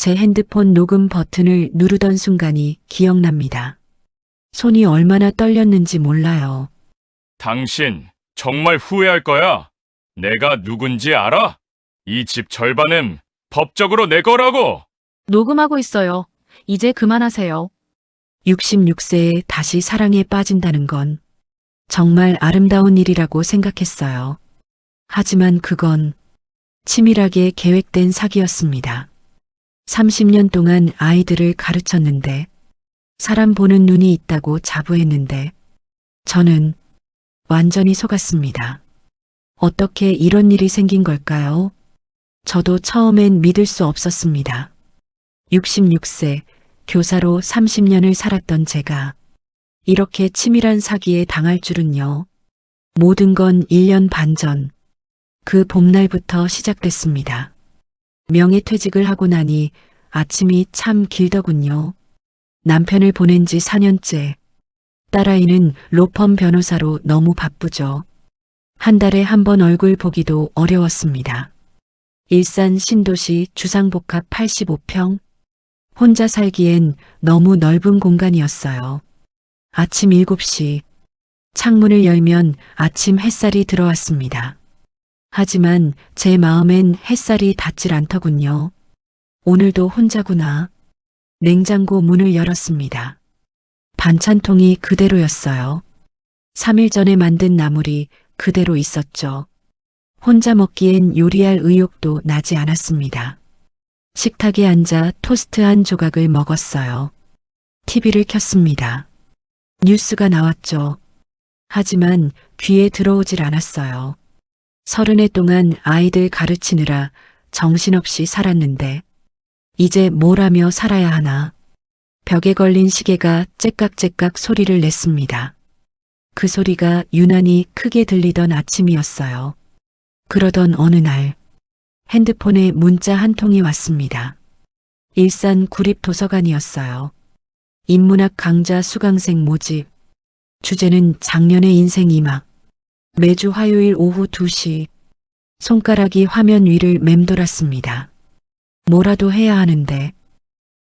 제 핸드폰 녹음 버튼을 누르던 순간이 기억납니다. 손이 얼마나 떨렸는지 몰라요. 당신 정말 후회할 거야. 내가 누군지 알아? 이 집 절반은 법적으로 내 거라고. 녹음하고 있어요. 이제 그만하세요. 66세에 다시 사랑에 빠진다는 건 정말 아름다운 일이라고 생각했어요. 하지만 그건 치밀하게 계획된 사기였습니다. 30년 동안 아이들을 가르쳤는데, 사람 보는 눈이 있다고 자부했는데, 저는 완전히 속았습니다. 어떻게 이런 일이 생긴 걸까요? 저도 처음엔 믿을 수 없었습니다. 66세, 교사로 30년을 살았던 제가 이렇게 치밀한 사기에 당할 줄은요. 모든 건 1년 반 전, 그 봄날부터 시작됐습니다. 명예퇴직을 하고 나니 아침이 참 길더군요. 남편을 보낸 지 4년째. 딸아이는 로펌 변호사로 너무 바쁘죠. 한 달에 한 번 얼굴 보기도 어려웠습니다. 일산 신도시 주상복합 85평. 혼자 살기엔 너무 넓은 공간이었어요. 아침 7시. 창문을 열면 아침 햇살이 들어왔습니다. 하지만 제 마음엔 햇살이 닿질 않더군요. 오늘도 혼자구나. 냉장고 문을 열었습니다. 반찬통이 그대로였어요. 3일 전에 만든 나물이 그대로 있었죠. 혼자 먹기엔 요리할 의욕도 나지 않았습니다. 식탁에 앉아 토스트 한 조각을 먹었어요. TV를 켰습니다. 뉴스가 나왔죠. 하지만 귀에 들어오질 않았어요. 30해 동안 아이들 가르치느라 정신없이 살았는데 이제 뭘 하며 살아야 하나. 벽에 걸린 시계가 째깍째깍 소리를 냈습니다. 그 소리가 유난히 크게 들리던 아침이었어요. 그러던 어느 날 핸드폰에 문자 한 통이 왔습니다. 일산 구립도서관이었어요. 인문학 강좌 수강생 모집. 주제는 작년의 인생 2막. 매주 화요일 오후 2시. 손가락이 화면 위를 맴돌았습니다. 뭐라도 해야 하는데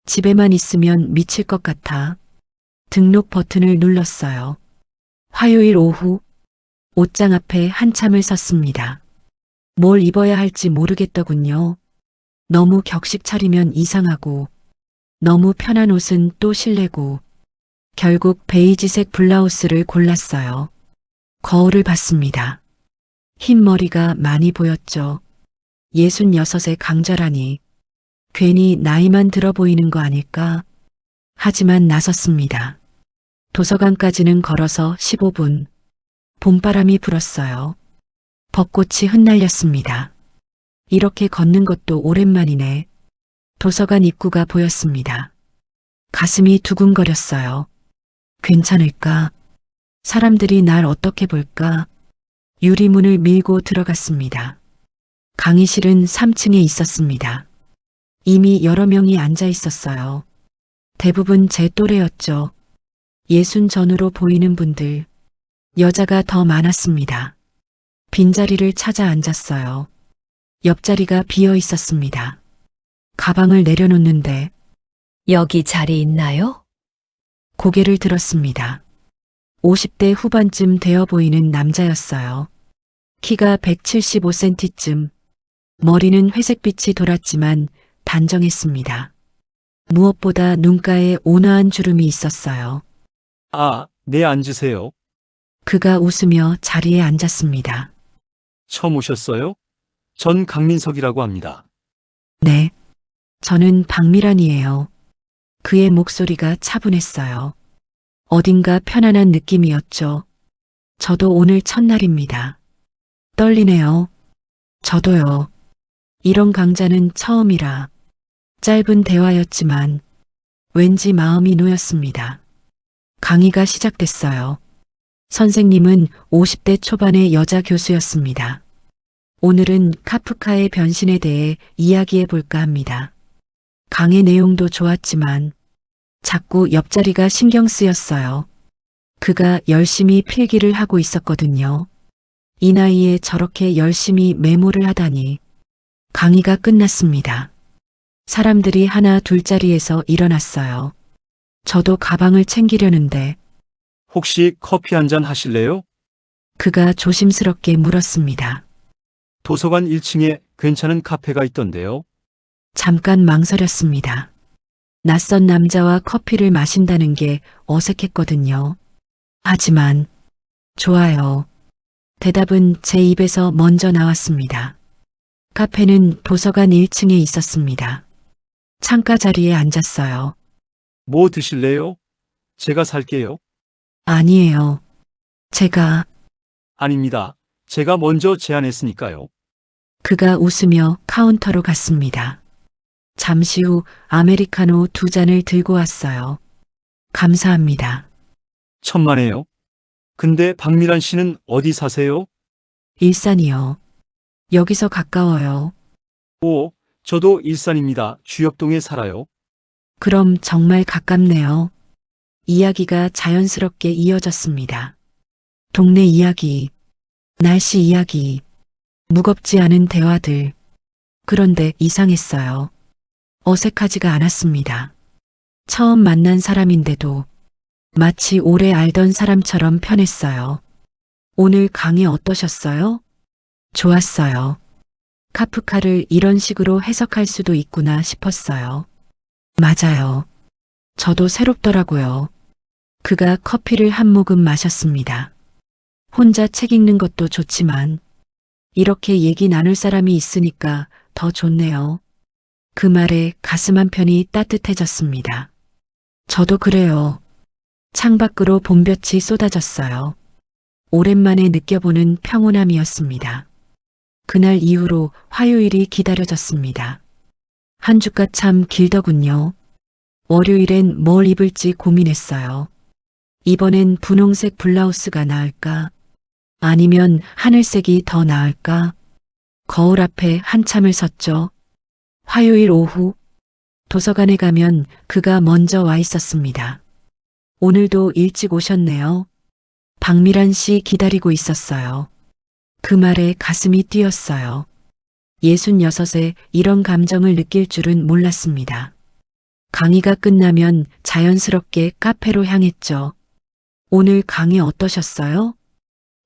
집에만 있으면 미칠 것 같아 등록 버튼을 눌렀어요. 화요일 오후 옷장 앞에 한참을 섰습니다. 뭘 입어야 할지 모르겠더군요. 너무 격식 차리면 이상하고 너무 편한 옷은 또 실례고 결국 베이지색 블라우스를 골랐어요. 거울을 봤습니다. 흰 머리가 많이 보였죠. 66의 강자라니 괜히 나이만 들어 보이는 거 아닐까? 하지만 나섰습니다. 도서관까지는 걸어서 15분. 봄바람이 불었어요. 벚꽃이 흩날렸습니다. 이렇게 걷는 것도 오랜만이네. 도서관 입구가 보였습니다. 가슴이 두근거렸어요. 괜찮을까? 사람들이 날 어떻게 볼까? 유리문을 밀고 들어갔습니다. 강의실은 3층에 있었습니다. 이미 여러 명이 앉아 있었어요. 대부분 제 또래였죠. 60 전후로 보이는 분들. 여자가 더 많았습니다. 빈자리를 찾아 앉았어요. 옆자리가 비어 있었습니다. 가방을 내려놓는데 여기 자리 있나요? 고개를 들었습니다. 50대 후반쯤 되어 보이는 남자였어요. 키가 175cm쯤, 머리는 회색빛이 돌았지만 단정했습니다. 무엇보다 눈가에 온화한 주름이 있었어요. 아, 네, 앉으세요. 그가 웃으며 자리에 앉았습니다. 처음 오셨어요? 전 강민석이라고 합니다. 네, 저는 박미란이에요. 그의 목소리가 차분했어요. 어딘가 편안한 느낌이었죠. 저도 오늘 첫날입니다. 떨리네요. 저도요. 이런 강좌는 처음이라 짧은 대화였지만 왠지 마음이 놓였습니다. 강의가 시작됐어요. 선생님은 50대 초반의 여자 교수였습니다. 오늘은 카프카의 변신에 대해 이야기해 볼까 합니다. 강의 내용도 좋았지만 자꾸 옆자리가 신경 쓰였어요. 그가 열심히 필기를 하고 있었거든요. 이 나이에 저렇게 열심히 메모를 하다니. 강의가 끝났습니다. 사람들이 하나 둘자리에서 일어났어요. 저도 가방을 챙기려는데 혹시 커피 한 잔 하실래요? 그가 조심스럽게 물었습니다. 도서관 1층에 괜찮은 카페가 있던데요. 잠깐 망설였습니다. 낯선 남자와 커피를 마신다는 게 어색했거든요. 하지만 좋아요. 대답은 제 입에서 먼저 나왔습니다. 카페는 도서관 1층에 있었습니다. 창가 자리에 앉았어요. 뭐 드실래요? 제가 살게요. 아니에요. 제가 아닙니다. 제가 먼저 제안했으니까요. 그가 웃으며 카운터로 갔습니다. 잠시 후 아메리카노 2잔을 들고 왔어요. 감사합니다. 천만에요. 근데 박미란 씨는 어디 사세요? 일산이요. 여기서 가까워요. 오, 저도 일산입니다. 주엽동에 살아요. 그럼 정말 가깝네요. 이야기가 자연스럽게 이어졌습니다. 동네 이야기, 날씨 이야기, 무겁지 않은 대화들. 그런데 이상했어요. 어색하지가 않았습니다. 처음 만난 사람인데도 마치 오래 알던 사람처럼 편했어요. 오늘 강의 어떠셨어요? 좋았어요. 카프카를 이런 식으로 해석할 수도 있구나 싶었어요. 맞아요. 저도 새롭더라고요. 그가 커피를 한 모금 마셨습니다. 혼자 책 읽는 것도 좋지만 이렇게 얘기 나눌 사람이 있으니까 더 좋네요. 그 말에 가슴 한편이 따뜻해졌습니다. 저도 그래요. 창밖으로 봄볕이 쏟아졌어요. 오랜만에 느껴보는 평온함이었습니다. 그날 이후로 화요일이 기다려졌습니다. 한 주가 참 길더군요. 월요일엔 뭘 입을지 고민했어요. 이번엔 분홍색 블라우스가 나을까? 아니면 하늘색이 더 나을까? 거울 앞에 한참을 섰죠. 화요일 오후 도서관에 가면 그가 먼저 와 있었습니다. 오늘도 일찍 오셨네요. 박미란 씨 기다리고 있었어요. 그 말에 가슴이 뛰었어요. 66에 이런 감정을 느낄 줄은 몰랐습니다. 강의가 끝나면 자연스럽게 카페로 향했죠. 오늘 강의 어떠셨어요?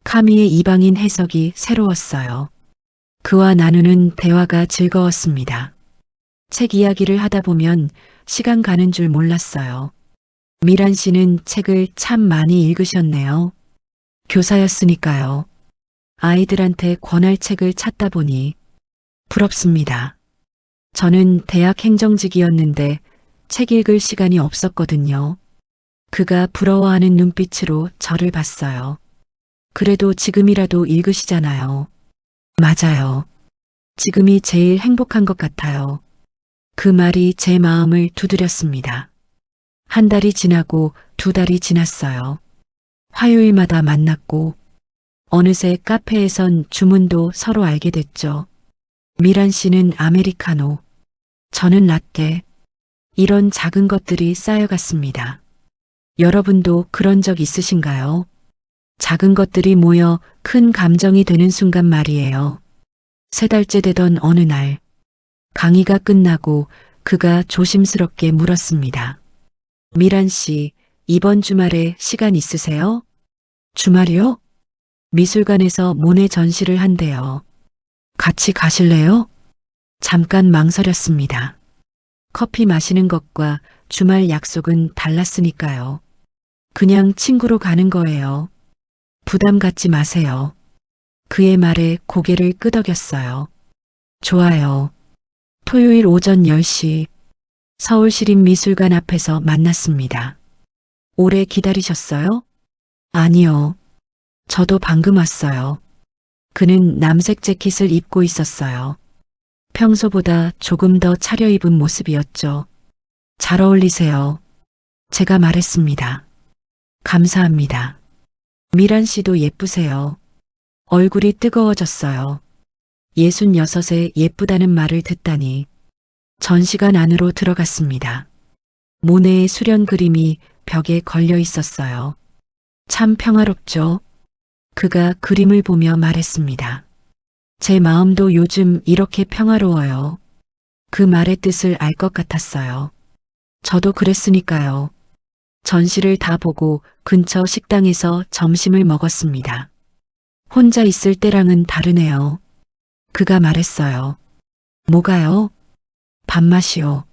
카미의 이방인 해석이 새로웠어요. 그와 나누는 대화가 즐거웠습니다. 책 이야기를 하다 보면 시간 가는 줄 몰랐어요. 미란 씨는 책을 참 많이 읽으셨네요. 교사였으니까요. 아이들한테 권할 책을 찾다 보니 부럽습니다. 저는 대학 행정직이었는데 책 읽을 시간이 없었거든요. 그가 부러워하는 눈빛으로 저를 봤어요. 그래도 지금이라도 읽으시잖아요. 맞아요. 지금이 제일 행복한 것 같아요. 그 말이 제 마음을 두드렸습니다. 한 달이 지나고 2달이 지났어요. 화요일마다 만났고 어느새 카페에선 주문도 서로 알게 됐죠. 미란 씨는 아메리카노, 저는 라떼. 이런 작은 것들이 쌓여갔습니다. 여러분도 그런 적 있으신가요? 작은 것들이 모여 큰 감정이 되는 순간 말이에요. 3달째 되던 어느 날, 강의가 끝나고 그가 조심스럽게 물었습니다. 미란 씨, 이번 주말에 시간 있으세요? 주말이요? 미술관에서 모네 전시를 한대요. 같이 가실래요? 잠깐 망설였습니다. 커피 마시는 것과 주말 약속은 달랐으니까요. 그냥 친구로 가는 거예요. 부담 갖지 마세요. 그의 말에 고개를 끄덕였어요. 좋아요. 토요일 오전 10시 서울시립미술관 앞에서 만났습니다. 오래 기다리셨어요? 아니요. 저도 방금 왔어요. 그는 남색 재킷을 입고 있었어요. 평소보다 조금 더 차려입은 모습이었죠. 잘 어울리세요. 제가 말했습니다. 감사합니다. 미란 씨도 예쁘세요. 얼굴이 뜨거워졌어요. 66에 예쁘다는 말을 듣다니. 전시관 안으로 들어갔습니다. 모네의 수련 그림이 벽에 걸려 있었어요. 참 평화롭죠? 그가 그림을 보며 말했습니다. 제 마음도 요즘 이렇게 평화로워요. 그 말의 뜻을 알 것 같았어요. 저도 그랬으니까요. 전시를 다 보고 근처 식당에서 점심을 먹었습니다. 혼자 있을 때랑은 다르네요. 그가 말했어요. 뭐가요? 밥맛이요.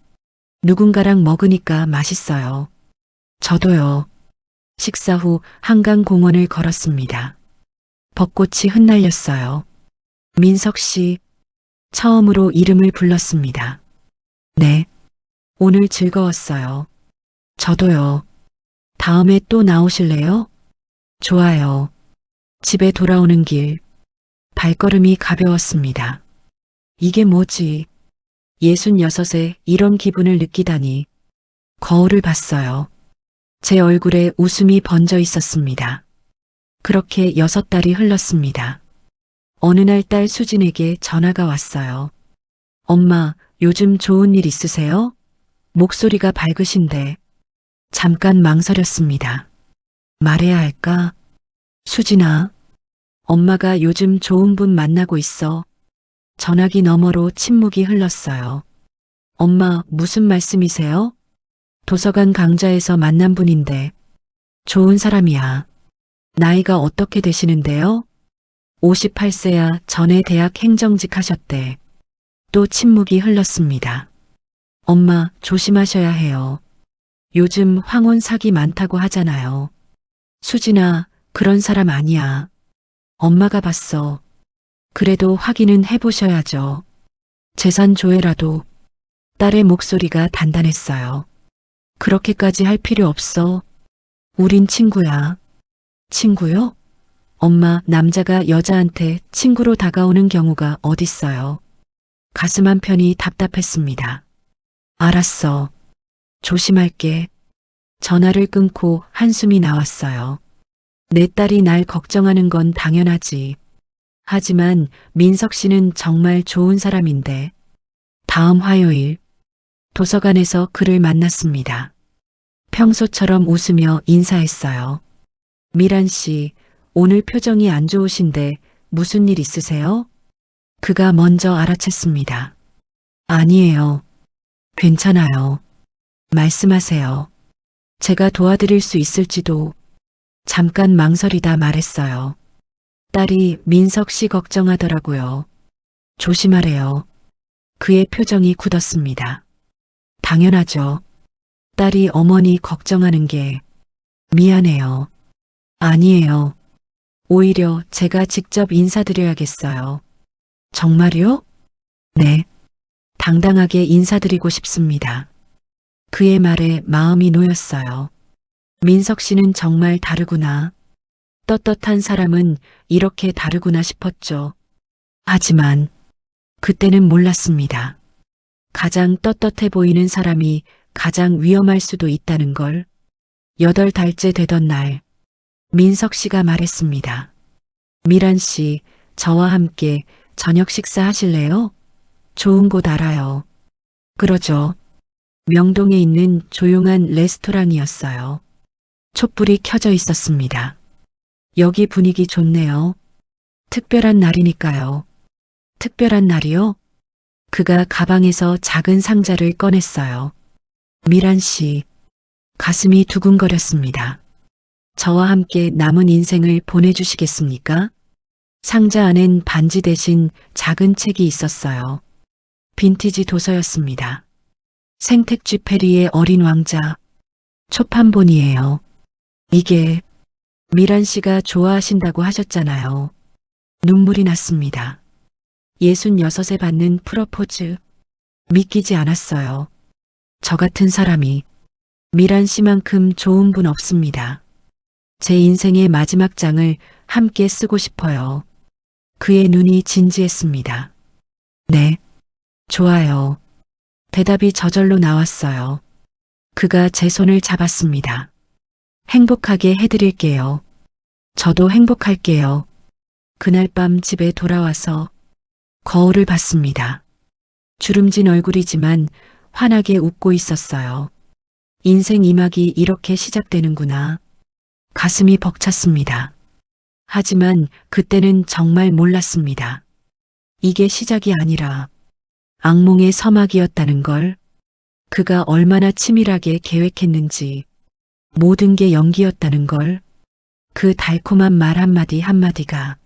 누군가랑 먹으니까 맛있어요. 저도요. 식사 후 한강 공원을 걸었습니다. 벚꽃이 흩날렸어요. 민석 씨, 처음으로 이름을 불렀습니다. 네. 오늘 즐거웠어요. 저도요. 다음에 또 나오실래요? 좋아요. 집에 돌아오는 길, 발걸음이 가벼웠습니다. 이게 뭐지? 66에 이런 기분을 느끼다니. 거울을 봤어요. 제 얼굴에 웃음이 번져 있었습니다. 그렇게 6달이 흘렀습니다. 어느 날 딸 수진에게 전화가 왔어요. 엄마, 요즘 좋은 일 있으세요? 목소리가 밝으신데. 잠깐 망설였습니다. 말해야 할까? 수진아, 엄마가 요즘 좋은 분 만나고 있어. 전화기 너머로 침묵이 흘렀어요. 엄마, 무슨 말씀이세요? 도서관 강좌에서 만난 분인데. 좋은 사람이야. 나이가 어떻게 되시는데요? 58세야. 전에 대학 행정직 하셨대. 또 침묵이 흘렀습니다. 엄마, 조심하셔야 해요. 요즘 황혼 사기 많다고 하잖아요. 수진아, 그런 사람 아니야. 엄마가 봤어. 그래도 확인은 해보셔야죠. 재산 조회라도. 딸의 목소리가 단단했어요. 그렇게까지 할 필요 없어. 우린 친구야. 친구요? 엄마, 남자가 여자한테 친구로 다가오는 경우가 어딨어요. 가슴 한편이 답답했습니다. 알았어. 조심할게. 전화를 끊고 한숨이 나왔어요. 내 딸이 날 걱정하는 건 당연하지. 하지만 민석 씨는 정말 좋은 사람인데. 다음 화요일, 도서관에서 그를 만났습니다. 평소처럼 웃으며 인사했어요. 미란 씨, 오늘 표정이 안 좋으신데 무슨 일 있으세요? 그가 먼저 알아챘습니다. 아니에요. 괜찮아요. 말씀하세요. 제가 도와드릴 수 있을지도. 잠깐 망설이다 말했어요. 딸이 민석 씨 걱정하더라고요. 조심하래요. 그의 표정이 굳었습니다. 당연하죠. 딸이 어머니 걱정하는 게 미안해요. 아니에요. 오히려 제가 직접 인사드려야겠어요. 정말요? 네. 당당하게 인사드리고 싶습니다. 그의 말에 마음이 놓였어요. 민석 씨는 정말 다르구나. 떳떳한 사람은 이렇게 다르구나 싶었죠. 하지만 그때는 몰랐습니다. 가장 떳떳해 보이는 사람이 가장 위험할 수도 있다는 걸. 8달째 되던 날, 민석 씨가 말했습니다. 미란 씨, 저와 함께 저녁 식사 하실래요? 좋은 곳 알아요. 그러죠. 명동에 있는 조용한 레스토랑이었어요. 촛불이 켜져 있었습니다. 여기 분위기 좋네요. 특별한 날이니까요. 특별한 날이요? 그가 가방에서 작은 상자를 꺼냈어요. 미란 씨, 가슴이 두근거렸습니다. 저와 함께 남은 인생을 보내주시겠습니까? 상자 안엔 반지 대신 작은 책이 있었어요. 빈티지 도서였습니다. 생택쥐 페리의 어린 왕자. 초판본이에요. 이게 미란 씨가 좋아하신다고 하셨잖아요. 눈물이 났습니다. 66에 받는 프러포즈. 믿기지 않았어요. 저 같은 사람이 미란 씨만큼 좋은 분 없습니다. 제 인생의 마지막 장을 함께 쓰고 싶어요. 그의 눈이 진지했습니다. 네, 좋아요. 대답이 저절로 나왔어요. 그가 제 손을 잡았습니다. 행복하게 해드릴게요. 저도 행복할게요. 그날 밤 집에 돌아와서 거울을 봤습니다. 주름진 얼굴이지만 환하게 웃고 있었어요. 인생 2막이 이렇게 시작되는구나. 가슴이 벅찼습니다. 하지만 그때는 정말 몰랐습니다. 이게 시작이 아니라 악몽의 서막이었다는 걸, 그가 얼마나 치밀하게 계획했는지, 모든 게 연기였다는 걸, 그 달콤한 말 한마디 한마디가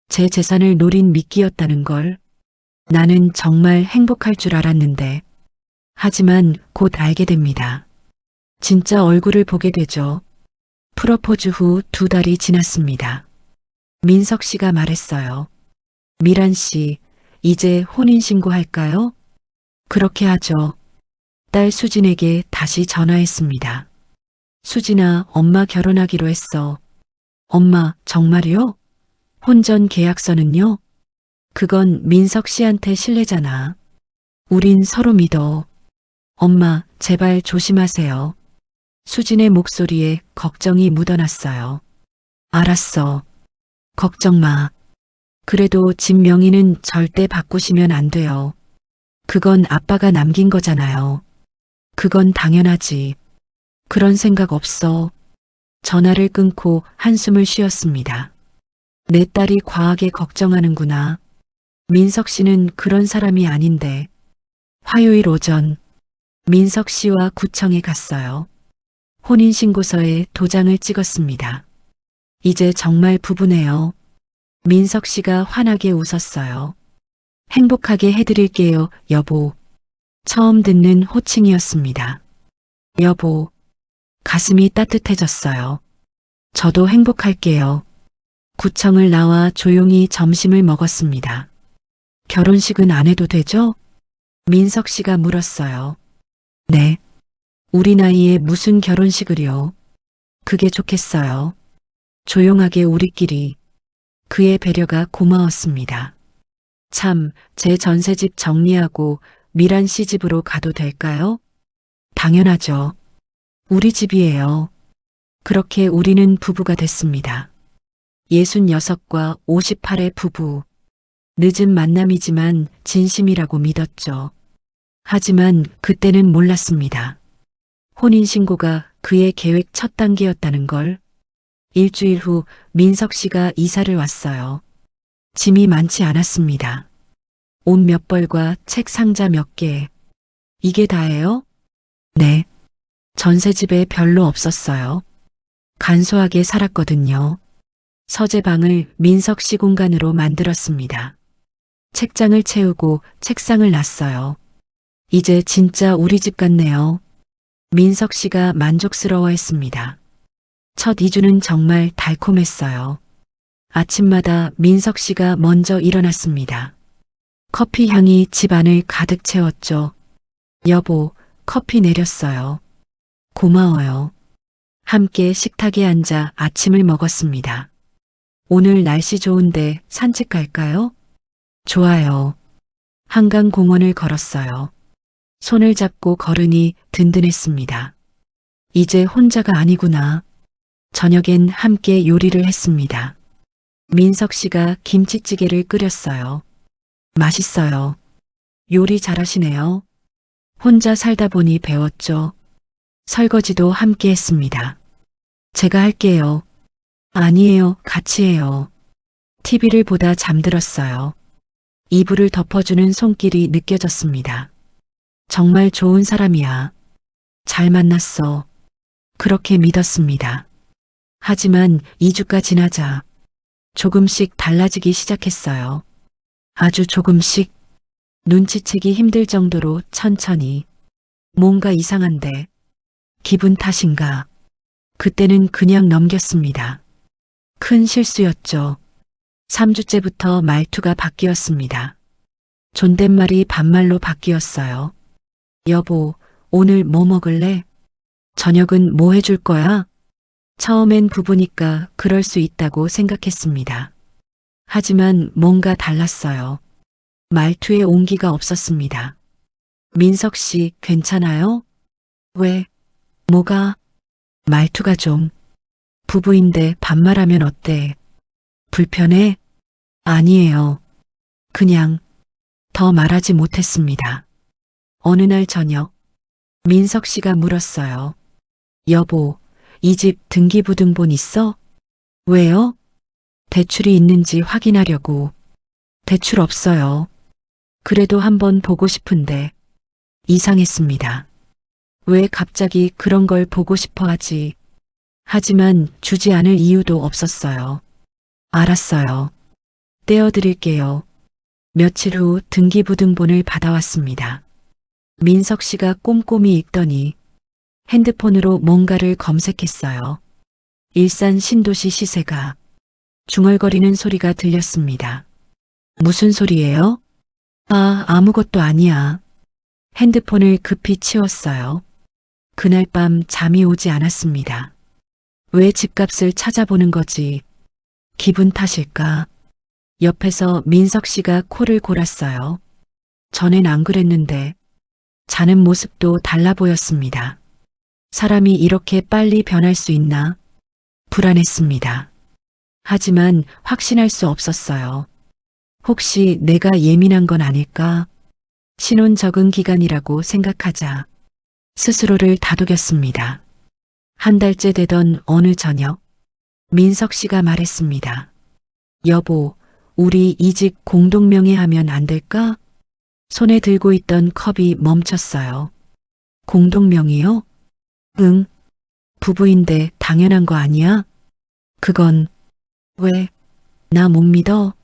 제 재산을 노린 미끼였다는 걸, 나는 정말 행복할 줄 알았는데, 하지만 곧 알게 됩니다. 진짜 얼굴을 보게 되죠. 프러포즈 후 2달이 지났습니다. 민석 씨가 말했어요. 미란 씨, 이제 혼인신고할까요? 그렇게 하죠. 딸 수진에게 다시 전화했습니다. 수진아, 엄마 결혼하기로 했어. 엄마, 정말요? 혼전 계약서는요? 그건 민석 씨한테 실례잖아. 우린 서로 믿어. 엄마, 제발 조심하세요. 수진의 목소리에 걱정이 묻어났어요. 알았어. 걱정 마. 그래도 집 명의는 절대 바꾸시면 안 돼요. 그건 아빠가 남긴 거잖아요. 그건 당연하지. 그런 생각 없어. 전화를 끊고 한숨을 쉬었습니다. 내 딸이 과하게 걱정하는구나. 민석 씨는 그런 사람이 아닌데. 화요일 오전, 민석 씨와 구청에 갔어요. 혼인신고서에 도장을 찍었습니다. 이제 정말 부부네요. 민석 씨가 환하게 웃었어요. 행복하게 해드릴게요, 여보. 처음 듣는 호칭이었습니다. 여보. 가슴이 따뜻해졌어요. 저도 행복할게요. 구청을 나와 조용히 점심을 먹었습니다. 결혼식은 안 해도 되죠? 민석 씨가 물었어요. 네. 우리 나이에 무슨 결혼식을요? 그게 좋겠어요. 조용하게 우리끼리. 그의 배려가 고마웠습니다. 참, 제 전세집 정리하고 미란 씨 집으로 가도 될까요? 당연하죠. 우리 집이에요. 그렇게 우리는 부부가 됐습니다. 66과 58의 부부. 늦은 만남이지만 진심이라고 믿었죠. 하지만 그때는 몰랐습니다. 혼인신고가 그의 계획 첫 단계였다는 걸. 일주일 후 민석 씨가 이사를 왔어요. 짐이 많지 않았습니다. 옷 몇 벌과 책 상자 몇 개. 이게 다예요? 네. 전세집에 별로 없었어요. 간소하게 살았거든요. 서재방을 민석 씨 공간으로 만들었습니다. 책장을 채우고 책상을 놨어요. 이제 진짜 우리 집 같네요. 민석 씨가 만족스러워했습니다. 첫 2주는 정말 달콤했어요. 아침마다 민석 씨가 먼저 일어났습니다. 커피 향이 집 안을 가득 채웠죠. 여보, 커피 내렸어요. 고마워요. 함께 식탁에 앉아 아침을 먹었습니다. 오늘 날씨 좋은데 산책 갈까요? 좋아요. 한강공원을 걸었어요. 손을 잡고 걸으니 든든했습니다. 이제 혼자가 아니구나. 저녁엔 함께 요리를 했습니다. 민석 씨가 김치찌개를 끓였어요. 맛있어요. 요리 잘하시네요. 혼자 살다 보니 배웠죠. 설거지도 함께 했습니다. 제가 할게요. 아니에요, 같이 해요. TV를 보다 잠들었어요. 이불을 덮어주는 손길이 느껴졌습니다. 정말 좋은 사람이야. 잘 만났어. 그렇게 믿었습니다. 하지만 2주가 지나자 조금씩 달라지기 시작했어요. 아주 조금씩. 눈치채기 힘들 정도로 천천히. 뭔가 이상한데. 기분 탓인가. 그때는 그냥 넘겼습니다. 큰 실수였죠. 3주째부터 말투가 바뀌었습니다. 존댓말이 반말로 바뀌었어요. 여보, 오늘 뭐 먹을래? 저녁은 뭐 해줄 거야? 처음엔 부부니까 그럴 수 있다고 생각했습니다. 하지만 뭔가 달랐어요. 말투에 온기가 없었습니다. 민석 씨, 괜찮아요? 왜? 뭐가? 말투가 좀. 부부인데 반말하면 어때? 불편해? 아니에요. 그냥 더 말하지 못했습니다. 어느 날 저녁, 민석 씨가 물었어요. 여보, 이 집 등기부등본 있어? 왜요? 대출이 있는지 확인하려고. 대출 없어요. 그래도 한번 보고 싶은데 이상했습니다. 왜 갑자기 그런 걸 보고 싶어 하지? 하지만 주지 않을 이유도 없었어요. 알았어요. 떼어드릴게요. 며칠 후 등기부등본을 받아왔습니다. 민석 씨가 꼼꼼히 읽더니 핸드폰으로 뭔가를 검색했어요. 일산 신도시 시세가 중얼거리는 소리가 들렸습니다. 무슨 소리예요? 아무것도 아니야. 핸드폰을 급히 치웠어요. 그날 밤 잠이 오지 않았습니다. 왜 집값을 찾아보는 거지? 기분 탓일까? 옆에서 민석 씨가 코를 골았어요. 전엔 안 그랬는데 자는 모습도 달라 보였습니다. 사람이 이렇게 빨리 변할 수 있나? 불안했습니다. 하지만 확신할 수 없었어요. 혹시 내가 예민한 건 아닐까? 신혼 적응 기간이라고 생각하자 스스로를 다독였습니다. 한 달째 되던 어느 저녁, 민석 씨가 말했습니다. 여보, 우리 이 집 공동명의하면 안 될까? 손에 들고 있던 컵이 멈췄어요. 공동명의요? 응. 부부인데 당연한 거 아니야? 그건 왜? 나 못 믿어?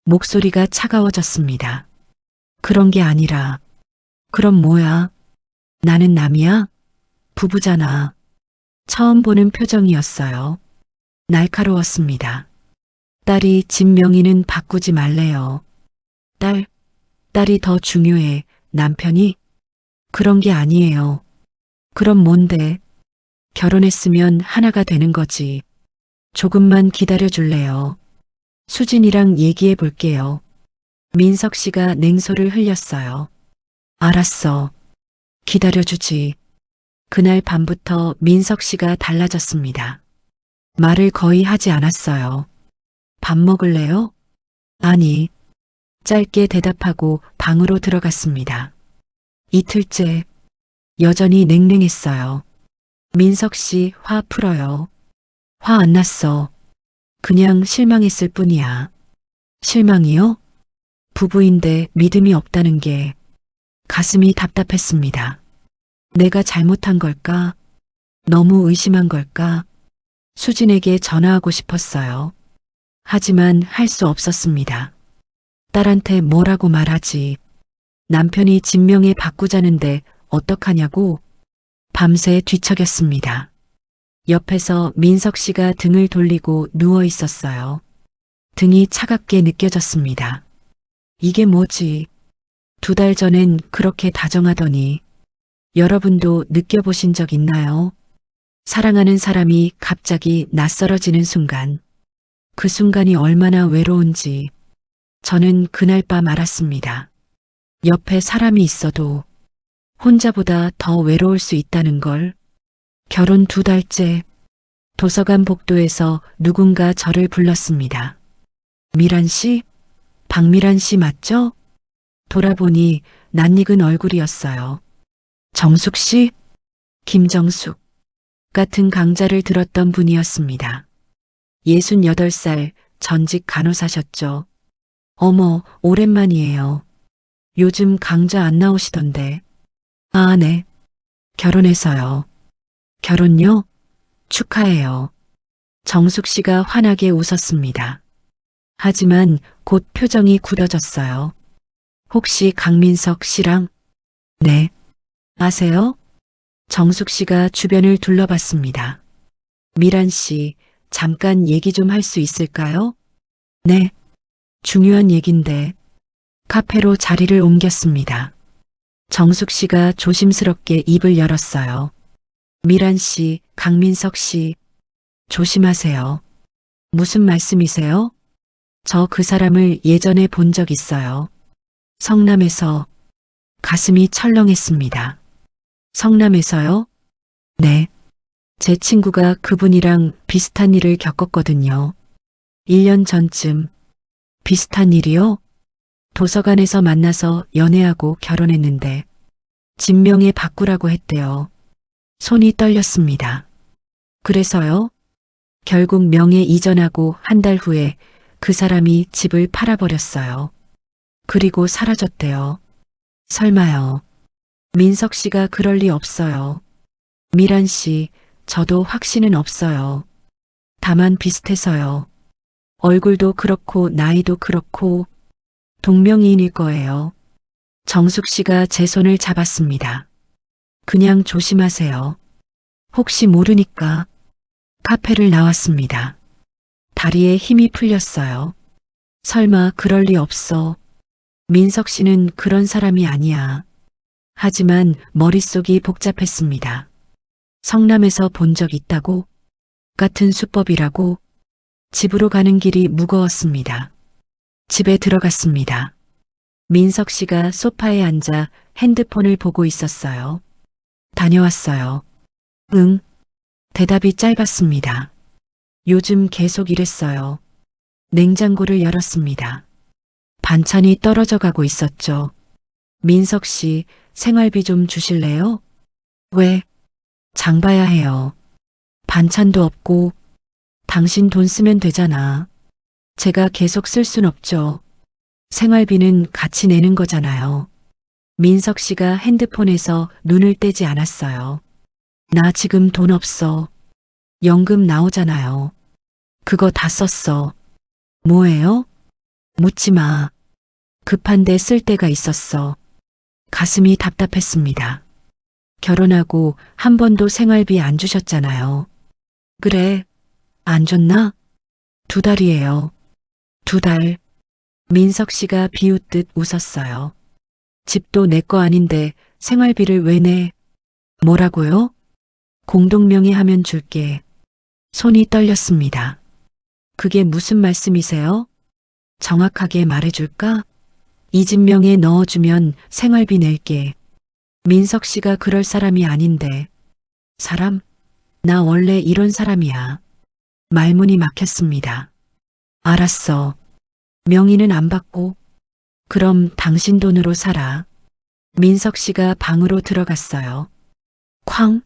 목소리가 차가워졌습니다. 그런 게 아니라 그럼 뭐야? 나는 남이야? 부부잖아. 처음 보는 표정이었어요. 날카로웠습니다. 딸이 집 명의는 바꾸지 말래요. 딸이 더 중요해. 남편이? 그런 게 아니에요. 그럼 뭔데? 결혼했으면 하나가 되는 거지. 조금만 기다려 줄래요? 수진이랑 얘기해 볼게요. 민석 씨가 냉소를 흘렸어요. 알았어. 기다려주지. 그날 밤부터 민석 씨가 달라졌습니다. 말을 거의 하지 않았어요. 밥 먹을래요? 아니. 짧게 대답하고 방으로 들어갔습니다. 이틀째 여전히 냉랭했어요. 민석 씨 화 풀어요. 화 안 났어. 그냥 실망했을 뿐이야. 실망이요? 부부인데 믿음이 없다는 게 가슴이 답답했습니다. 내가 잘못한 걸까? 너무 의심한 걸까? 수진에게 전화하고 싶었어요. 하지만 할 수 없었습니다. 딸한테 뭐라고 말하지? 남편이 진명에 바꾸자는데 어떡하냐고? 밤새 뒤척였습니다. 옆에서 민석 씨가 등을 돌리고 누워 있었어요. 등이 차갑게 느껴졌습니다. 이게 뭐지? 2달 전엔 그렇게 다정하더니 여러분도 느껴보신 적 있나요? 사랑하는 사람이 갑자기 낯설어지는 순간, 그 순간이 얼마나 외로운지 저는 그날 밤 알았습니다. 옆에 사람이 있어도 혼자보다 더 외로울 수 있다는 걸. 결혼 2달째 도서관 복도에서 누군가 저를 불렀습니다. 미란 씨? 박미란 씨 맞죠? 돌아보니 낯익은 얼굴이었어요. 정숙 씨? 김정숙 같은 강자를 들었던 분이었습니다. 68살 전직 간호사셨죠. 어머, 오랜만이에요. 요즘 강좌 안 나오시던데. 아, 네. 결혼해서요. 결혼요? 축하해요. 정숙 씨가 환하게 웃었습니다. 하지만 곧 표정이 굳어졌어요. 혹시 강민석 씨랑? 네. 아세요? 정숙 씨가 주변을 둘러봤습니다. 미란 씨, 잠깐 얘기 좀 할 수 있을까요? 네. 중요한 얘긴데. 카페로 자리를 옮겼습니다. 정숙 씨가 조심스럽게 입을 열었어요. 미란 씨, 강민석 씨, 조심하세요. 무슨 말씀이세요? 저 그 사람을 예전에 본 적 있어요. 성남에서. 가슴이 철렁했습니다. 성남에서요? 네. 제 친구가 그분이랑 비슷한 일을 겪었거든요. 1년 전쯤. 비슷한 일이요? 도서관에서 만나서 연애하고 결혼했는데 진명에 바꾸라고 했대요. 손이 떨렸습니다. 그래서요? 결국 명예 이전하고 한 달 후에 그 사람이 집을 팔아버렸어요. 그리고 사라졌대요. 설마요. 민석 씨가 그럴 리 없어요. 미란 씨, 저도 확신은 없어요. 다만 비슷해서요. 얼굴도 그렇고 나이도 그렇고 동명이인일 거예요. 정숙 씨가 제 손을 잡았습니다. 그냥 조심하세요. 혹시 모르니까. 카페를 나왔습니다. 다리에 힘이 풀렸어요. 설마 그럴 리 없어. 민석 씨는 그런 사람이 아니야. 하지만 머릿속이 복잡했습니다. 성남에서 본 적 있다고? 같은 수법이라고? 집으로 가는 길이 무거웠습니다. 집에 들어갔습니다. 민석 씨가 소파에 앉아 핸드폰을 보고 있었어요. 다녀왔어요. 응. 대답이 짧았습니다. 요즘 계속 이랬어요. 냉장고를 열었습니다. 반찬이 떨어져 가고 있었죠. 민석 씨, 생활비 좀 주실래요? 왜? 장 봐야 해요. 반찬도 없고, 당신 돈 쓰면 되잖아. 제가 계속 쓸 순 없죠. 생활비는 같이 내는 거잖아요. 민석 씨가 핸드폰에서 눈을 떼지 않았어요. 나 지금 돈 없어. 연금 나오잖아요. 그거 다 썼어. 뭐예요? 묻지 마. 급한데 쓸 때가 있었어. 가슴이 답답했습니다. 결혼하고 한 번도 생활비 안 주셨잖아요. 그래. 안 줬나? 2달이에요. 2달. 민석 씨가 비웃듯 웃었어요. 집도 내 거 아닌데 생활비를 왜 내? 뭐라고요? 공동명의하면 줄게. 손이 떨렸습니다. 그게 무슨 말씀이세요? 정확하게 말해줄까? 이 집 명에 넣어주면 생활비 낼게. 민석 씨가 그럴 사람이 아닌데. 사람? 나 원래 이런 사람이야. 말문이 막혔습니다. 알았어. 명의는 안 받고. 그럼 당신 돈으로 살아. 민석 씨가 방으로 들어갔어요. 쾅!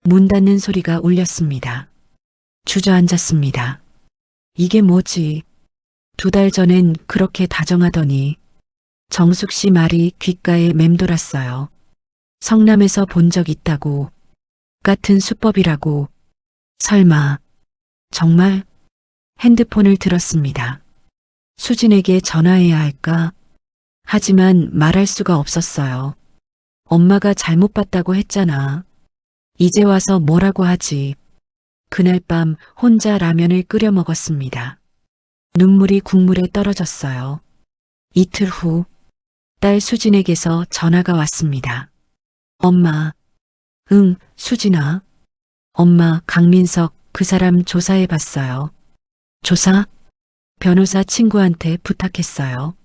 문 닫는 소리가 울렸습니다. 주저앉았습니다. 이게 뭐지? 2달 전엔 그렇게 다정하더니 정숙 씨 말이 귓가에 맴돌았어요. 성남에서 본 적 있다고. 같은 수법이라고. 설마. 정말? 핸드폰을 들었습니다. 수진에게 전화해야 할까? 하지만 말할 수가 없었어요. 엄마가 잘못 봤다고 했잖아. 이제 와서 뭐라고 하지. 그날 밤 혼자 라면을 끓여 먹었습니다. 눈물이 국물에 떨어졌어요. 이틀 후, 딸 수진에게서 전화가 왔습니다. 엄마. 응, 수진아. 엄마, 강민석, 그 사람 조사해 봤어요. 조사? 변호사 친구한테 부탁했어요.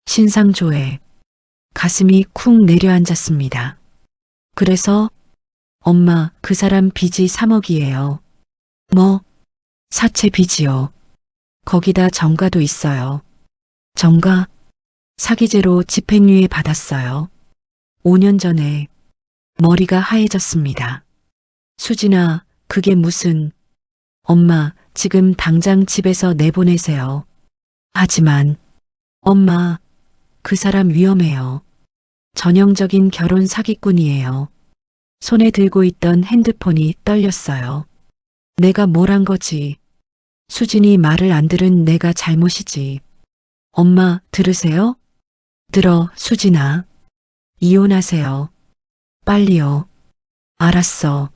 신상조회. 가슴이 쿵 내려앉았습니다. 그래서 엄마, 그 사람 빚이 3억이에요. 뭐? 사채 빚이요. 거기다 정가도 있어요. 정가? 사기죄로 집행유예 받았어요. 5년 전에. 머리가 하얘졌습니다. 수진아, 그게 무슨. 엄마, 지금 당장 집에서 내보내세요. 하지만, 엄마, 그 사람 위험해요. 전형적인 결혼 사기꾼이에요. 손에 들고 있던 핸드폰이 떨렸어요. 내가 뭘 한 거지. 수진이 말을 안 들은 내가 잘못이지. 엄마, 들으세요? 들어, 수진아. 이혼하세요. 빨리요. 알았어.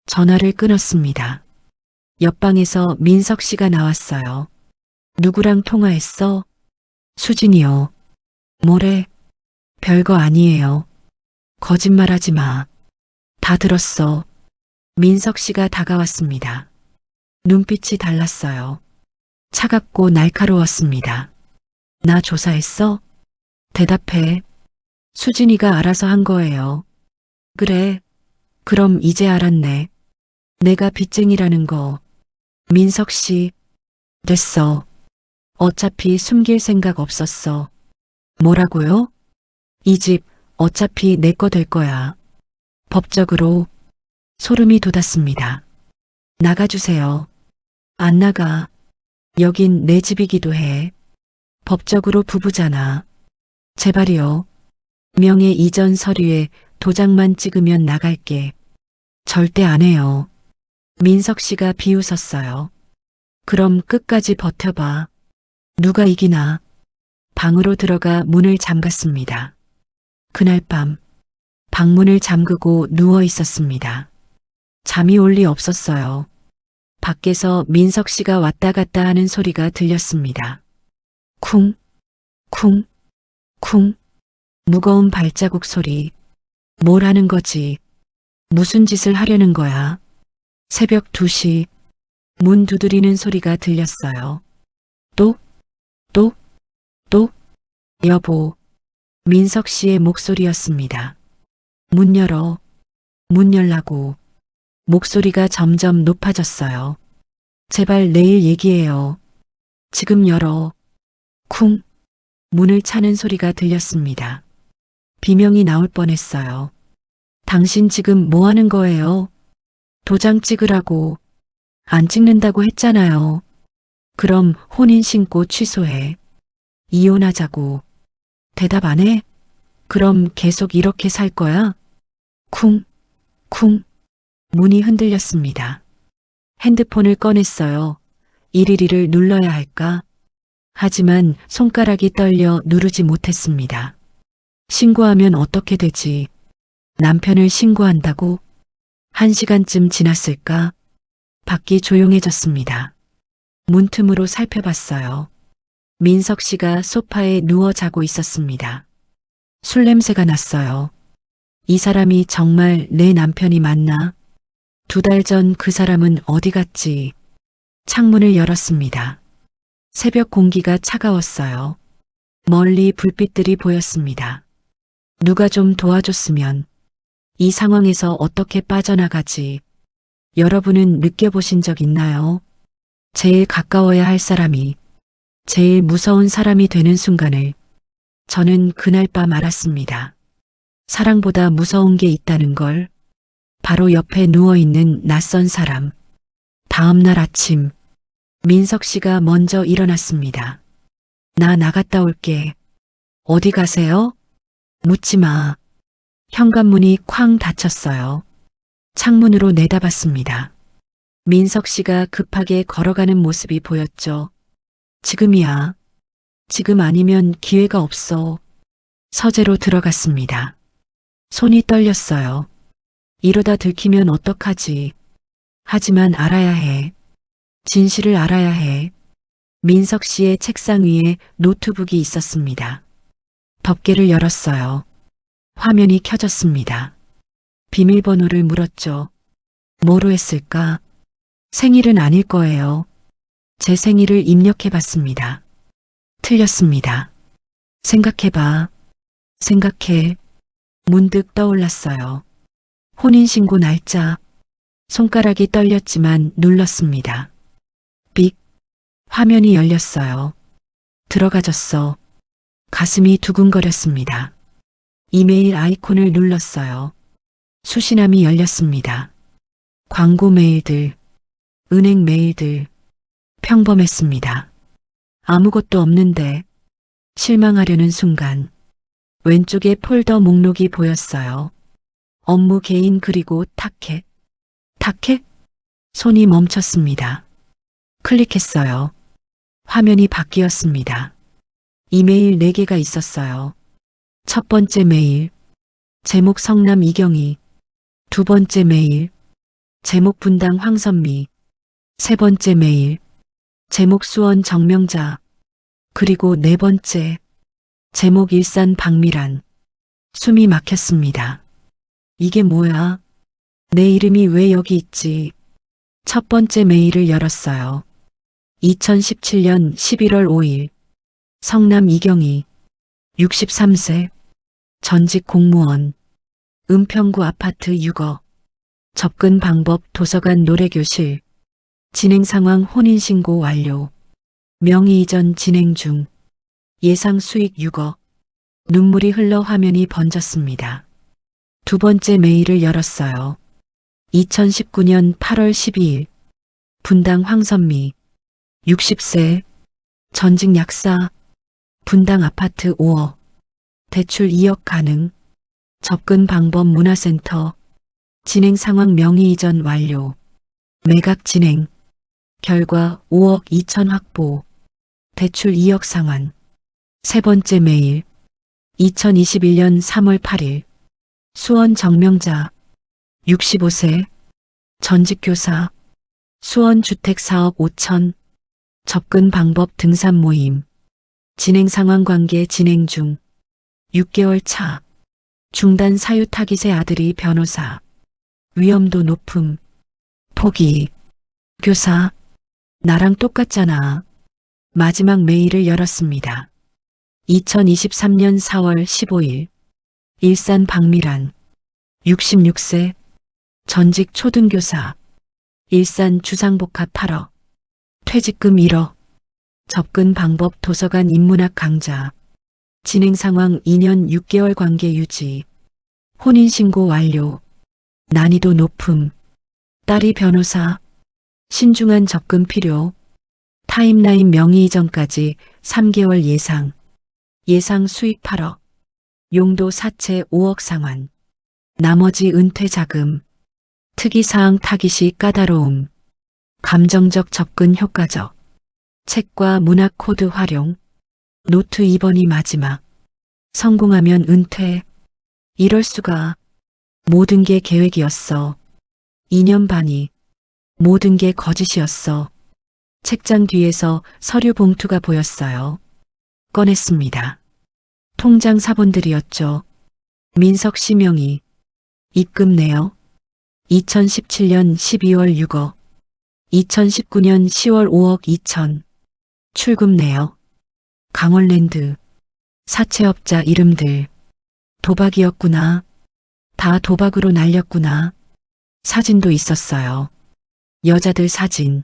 전화를 끊었습니다. 옆방에서 민석 씨가 나왔어요. 누구랑 통화했어? 수진이요. 뭐래? 별거 아니에요. 거짓말하지 마. 다 들었어. 민석 씨가 다가왔습니다. 눈빛이 달랐어요. 차갑고 날카로웠습니다. 나 조사했어? 대답해. 수진이가 알아서 한 거예요. 그래. 그럼 이제 알았네. 내가 빚쟁이라는 거. 민석 씨. 됐어. 어차피 숨길 생각 없었어. 뭐라고요? 이 집 어차피 내 거 될 거야. 법적으로. 소름이 돋았습니다. 나가주세요. 안 나가. 여긴 내 집이기도 해. 법적으로 부부잖아. 제발이요. 명예 이전 서류에 도장만 찍으면 나갈게. 절대 안 해요. 민석 씨가 비웃었어요. 그럼 끝까지 버텨봐. 누가 이기나. 방으로 들어가 문을 잠갔습니다. 그날 밤 방문을 잠그고 누워 있었습니다. 잠이 올 리 없었어요. 밖에서 민석 씨가 왔다 갔다 하는 소리가 들렸습니다. 쿵, 쿵, 쿵. 무거운 발자국 소리. 뭘 하는 거지? 무슨 짓을 하려는 거야? 새벽 2시 문 두드리는 소리가 들렸어요. 또? 여보. 민석 씨의 목소리였습니다. 문 열어. 문 열라고. 목소리가 점점 높아졌어요. 제발 내일 얘기해요. 지금 열어. 쿵. 문을 차는 소리가 들렸습니다. 비명이 나올 뻔했어요. 당신 지금 뭐 하는 거예요? 도장 찍으라고. 안 찍는다고 했잖아요. 그럼 혼인신고 취소해. 이혼하자고. 대답 안 해? 그럼 계속 이렇게 살 거야? 쿵, 쿵. 문이 흔들렸습니다. 핸드폰을 꺼냈어요. 112를 눌러야 할까? 하지만 손가락이 떨려 누르지 못했습니다. 신고하면 어떻게 되지? 남편을 신고한다고? 1시간쯤 지났을까? 밖이 조용해졌습니다. 문틈으로 살펴봤어요. 민석 씨가 소파에 누워 자고 있었습니다. 술 냄새가 났어요. 이 사람이 정말 내 남편이 맞나? 2달 전 그 사람은 어디 갔지? 창문을 열었습니다. 새벽 공기가 차가웠어요. 멀리 불빛들이 보였습니다. 누가 좀 도와줬으면. 이 상황에서 어떻게 빠져나가지? 여러분은 느껴보신 적 있나요? 제일 가까워야 할 사람이 제일 무서운 사람이 되는 순간을 저는 그날 밤 알았습니다. 사랑보다 무서운 게 있다는 걸. 바로 옆에 누워있는 낯선 사람. 다음 날 아침 민석 씨가 먼저 일어났습니다. 나 나갔다 올게. 어디 가세요? 묻지 마. 현관문이 쾅 닫혔어요. 창문으로 내다봤습니다. 민석 씨가 급하게 걸어가는 모습이 보였죠. 지금이야. 지금 아니면 기회가 없어. 서재로 들어갔습니다. 손이 떨렸어요. 이러다 들키면 어떡하지. 하지만 알아야 해. 진실을 알아야 해. 민석 씨의 책상 위에 노트북이 있었습니다. 덮개를 열었어요. 화면이 켜졌습니다. 비밀번호를 물었죠. 뭐로 했을까? 생일은 아닐 거예요. 제 생일을 입력해봤습니다. 틀렸습니다. 생각해봐. 생각해. 문득 떠올랐어요. 혼인신고 날짜. 손가락이 떨렸지만 눌렀습니다. 삑. 화면이 열렸어요. 들어가졌어. 가슴이 두근거렸습니다. 이메일 아이콘을 눌렀어요. 수신함이 열렸습니다. 광고 메일들, 은행 메일들, 평범했습니다. 아무것도 없는데 실망하려는 순간 왼쪽에 폴더 목록이 보였어요. 업무 개인 그리고 타켓. 타켓? 손이 멈췄습니다. 클릭했어요. 화면이 바뀌었습니다. 이메일 4개가 있었어요. 첫 번째 메일, 제목 성남 이경희. 두 번째 메일, 제목 분당 황선미. 세 번째 메일, 제목 수원 정명자. 그리고 4번째, 제목 일산 박미란. 숨이 막혔습니다. 이게 뭐야? 내 이름이 왜 여기 있지? 첫 번째 메일을 열었어요. 2017년 11월 5일. 성남 이경희. 63세. 전직 공무원. 은평구 아파트 6억. 접근 방법 도서관 노래교실. 진행 상황 혼인신고 완료. 명의 이전 진행 중. 예상 수익 6억. 눈물이 흘러 화면이 번졌습니다. 두 번째 메일을 열었어요. 2019년 8월 12일. 분당 황선미. 60세. 전직 약사. 분당 아파트 5억. 대출 2억 가능. 접근 방법 문화센터. 진행 상황 명의 이전 완료. 매각 진행. 결과 5억 2천 확보. 대출 2억 상환. 세 번째 메일. 2021년 3월 8일. 수원 정명자. 65세. 전직 교사. 수원 주택 사업 5천. 접근 방법 등산 모임. 진행 상황 관계 진행 중. 6개월 차. 중단 사유 타깃의 아들이 변호사. 위험도 높음. 포기. 교사. 나랑 똑같잖아. 마지막 메일을 열었습니다. 2023년 4월 15일. 일산 박미란. 66세. 전직 초등교사. 일산 주상복합 8억. 퇴직금 1억. 접근 방법 도서관 인문학 강좌. 진행 상황 2년 6개월 관계 유지. 혼인신고 완료. 난이도 높음. 딸이 변호사. 신중한 접근 필요. 타임라인 명의 이전까지 3개월 예상. 예상 수익 8억. 용도 사채 5억 상환. 나머지 은퇴 자금. 특이사항 타깃이 까다로움. 감정적 접근 효과적. 책과 문학 코드 활용. 노트 2번이 마지막. 성공하면 은퇴. 이럴 수가. 모든 게 계획이었어. 2년 반이. 모든 게 거짓이었어. 책장 뒤에서 서류 봉투가 보였어요. 꺼냈습니다. 통장 사본들이었죠. 민석 씨 명의. 입금 내역. 2017년 12월 6억. 2019년 10월 5억 2천. 출금 내역. 강원랜드. 사채업자 이름들. 도박이었구나. 다 도박으로 날렸구나. 사진도 있었어요. 여자들 사진.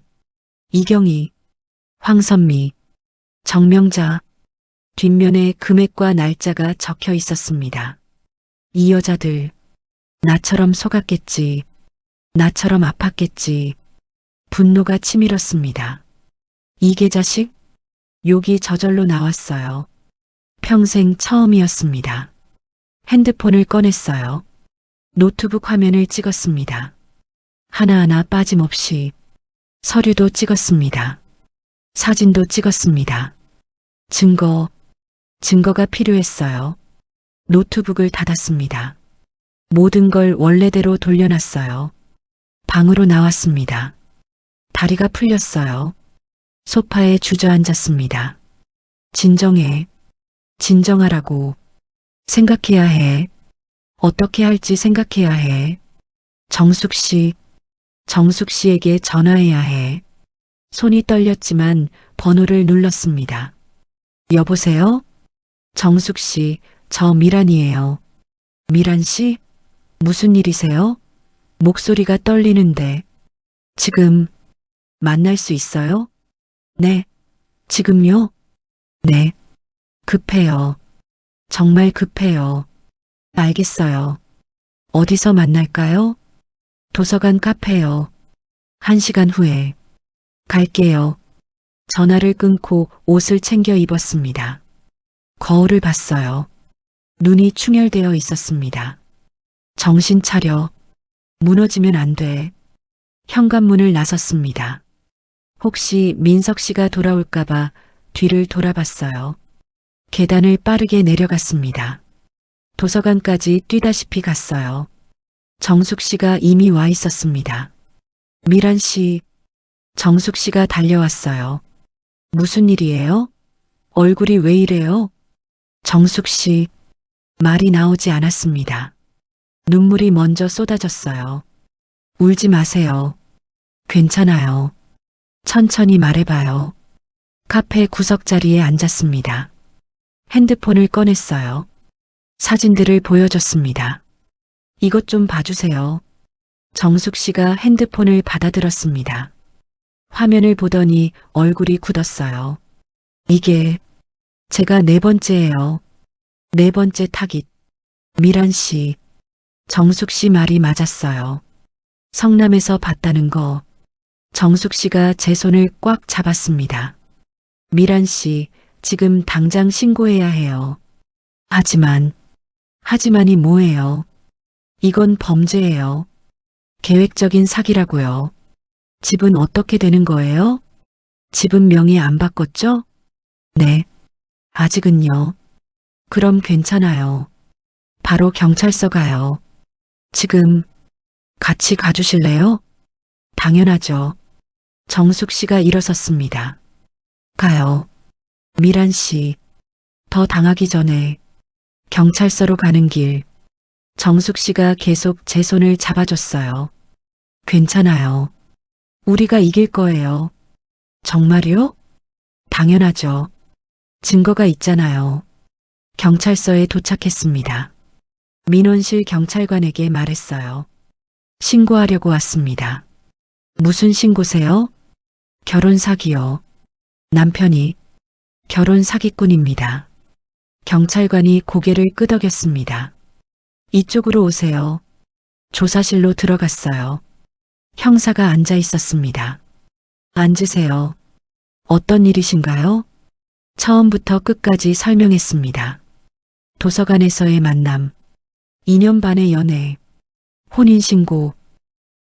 이경희. 황선미. 정명자. 뒷면에 금액과 날짜가 적혀 있었습니다. 이 여자들. 나처럼 속았겠지. 나처럼 아팠겠지. 분노가 치밀었습니다. 이게 자식? 욕이 저절로 나왔어요. 평생 처음이었습니다. 핸드폰을 꺼냈어요. 노트북 화면을 찍었습니다. 하나하나 빠짐없이. 서류도 찍었습니다. 사진도 찍었습니다. 증거가 필요했어요. 노트북을 닫았습니다. 모든 걸 원래대로 돌려놨어요. 방으로 나왔습니다. 다리가 풀렸어요. 소파에 주저앉았습니다. 진정해. 진정하라고. 생각해야 해. 어떻게 할지 생각해야 해. 정숙 씨에게 전화해야 해. 손이 떨렸지만 번호를 눌렀습니다. 여보세요? 정숙 씨, 저 미란이에요. 미란 씨? 무슨 일이세요? 목소리가 떨리는데. 지금 만날 수 있어요? 네. 지금요? 네. 급해요. 정말 급해요. 알겠어요. 어디서 만날까요? 도서관 카페요. 1시간 후에. 갈게요. 전화를 끊고 옷을 챙겨 입었습니다. 거울을 봤어요. 눈이 충혈되어 있었습니다. 정신 차려. 무너지면 안 돼. 현관문을 나섰습니다. 혹시 민석 씨가 돌아올까봐 뒤를 돌아봤어요. 계단을 빠르게 내려갔습니다. 도서관까지 뛰다시피 갔어요. 정숙 씨가 이미 와 있었습니다. 미란 씨, 정숙 씨가 달려왔어요. 무슨 일이에요? 얼굴이 왜 이래요? 정숙 씨, 말이 나오지 않았습니다. 눈물이 먼저 쏟아졌어요. 울지 마세요. 괜찮아요. 천천히 말해봐요. 카페 구석자리에 앉았습니다. 핸드폰을 꺼냈어요. 사진들을 보여줬습니다. 이것 좀 봐주세요. 정숙 씨가 핸드폰을 받아들었습니다. 화면을 보더니 얼굴이 굳었어요. 이게 제가 4번째예요. 4번째 타깃. 미란 씨. 정숙 씨 말이 맞았어요. 성남에서 봤다는 거. 정숙 씨가 제 손을 꽉 잡았습니다. 미란 씨, 지금 당장 신고해야 해요. 하지만이 뭐예요? 이건 범죄예요. 계획적인 사기라고요. 집은 어떻게 되는 거예요? 집은 명의 안 바꿨죠? 네. 아직은요. 그럼 괜찮아요. 바로 경찰서 가요. 지금 같이 가주실래요? 당연하죠. 정숙 씨가 일어섰습니다. 가요. 미란 씨, 더 당하기 전에 경찰서로 가는 길. 정숙 씨가 계속 제 손을 잡아줬어요. 괜찮아요. 우리가 이길 거예요. 정말요? 당연하죠. 증거가 있잖아요. 경찰서에 도착했습니다. 민원실 경찰관에게 말했어요. 신고하려고 왔습니다. 무슨 신고세요? 결혼 사기요. 남편이 결혼 사기꾼입니다. 경찰관이 고개를 끄덕였습니다. 이쪽으로 오세요. 조사실로 들어갔어요. 형사가 앉아 있었습니다. 앉으세요. 어떤 일이신가요? 처음부터 끝까지 설명했습니다. 도서관에서의 만남, 2년 반의 연애, 혼인신고,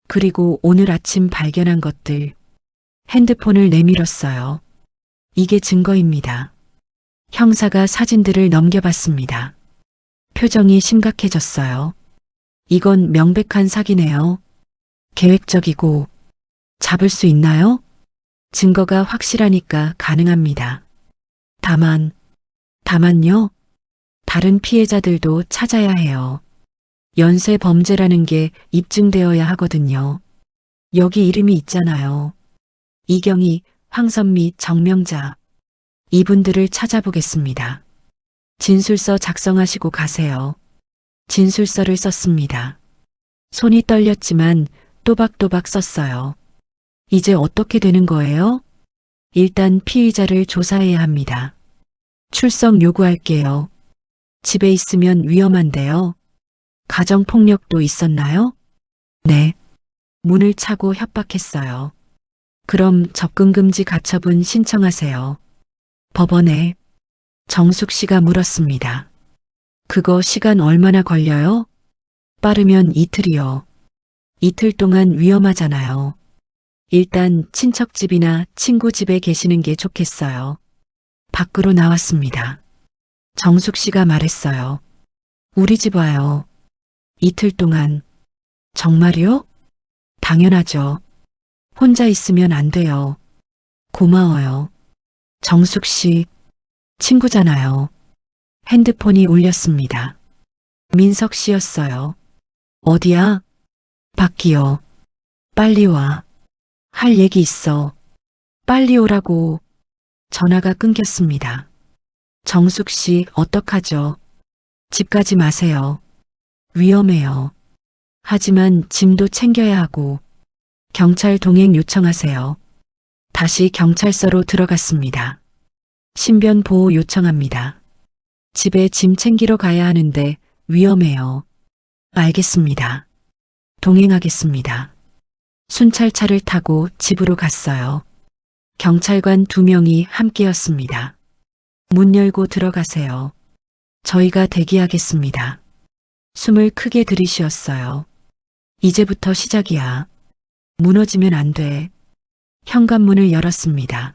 그리고 오늘 아침 발견한 것들. 핸드폰을 내밀었어요. 이게 증거입니다. 형사가 사진들을 넘겨봤습니다. 표정이 심각해졌어요. 이건 명백한 사기네요. 계획적이고 잡을 수 있나요? 증거가 확실하니까 가능합니다. 다만요. 다른 피해자들도 찾아야 해요. 연쇄 범죄라는 게 입증되어야 하거든요. 여기 이름이 있잖아요. 이경희, 황선미, 정명자. 이분들을 찾아보겠습니다. 진술서 작성하시고 가세요. 진술서를 썼습니다. 손이 떨렸지만 또박또박 썼어요. 이제 어떻게 되는 거예요? 일단 피의자를 조사해야 합니다. 출석 요구할게요. 집에 있으면 위험한데요. 가정폭력도 있었나요? 네. 문을 차고 협박했어요. 그럼 접근금지 가처분 신청하세요. 법원에. 정숙 씨가 물었습니다. 그거 시간 얼마나 걸려요? 빠르면 이틀이요. 이틀 동안 위험하잖아요. 일단 친척 집이나 친구 집에 계시는 게 좋겠어요. 밖으로 나왔습니다. 정숙 씨가 말했어요. 우리 집 와요. 이틀 동안. 정말요? 당연하죠. 혼자 있으면 안 돼요. 고마워요. 정숙 씨, 친구잖아요. 핸드폰이 울렸습니다. 민석 씨였어요. 어디야? 밖이요. 빨리 와. 할 얘기 있어. 빨리 오라고. 전화가 끊겼습니다. 정숙 씨, 어떡하죠? 집 가지 마세요. 위험해요. 하지만 짐도 챙겨야 하고. 경찰 동행 요청하세요. 다시 경찰서로 들어갔습니다. 신변 보호 요청합니다. 집에 짐 챙기러 가야 하는데 위험해요. 알겠습니다. 동행하겠습니다. 순찰차를 타고 집으로 갔어요. 경찰관 2명이 함께였습니다. 문 열고 들어가세요. 저희가 대기하겠습니다. 숨을 크게 들이쉬었어요. 이제부터 시작이야. 무너지면 안 돼. 현관문을 열었습니다.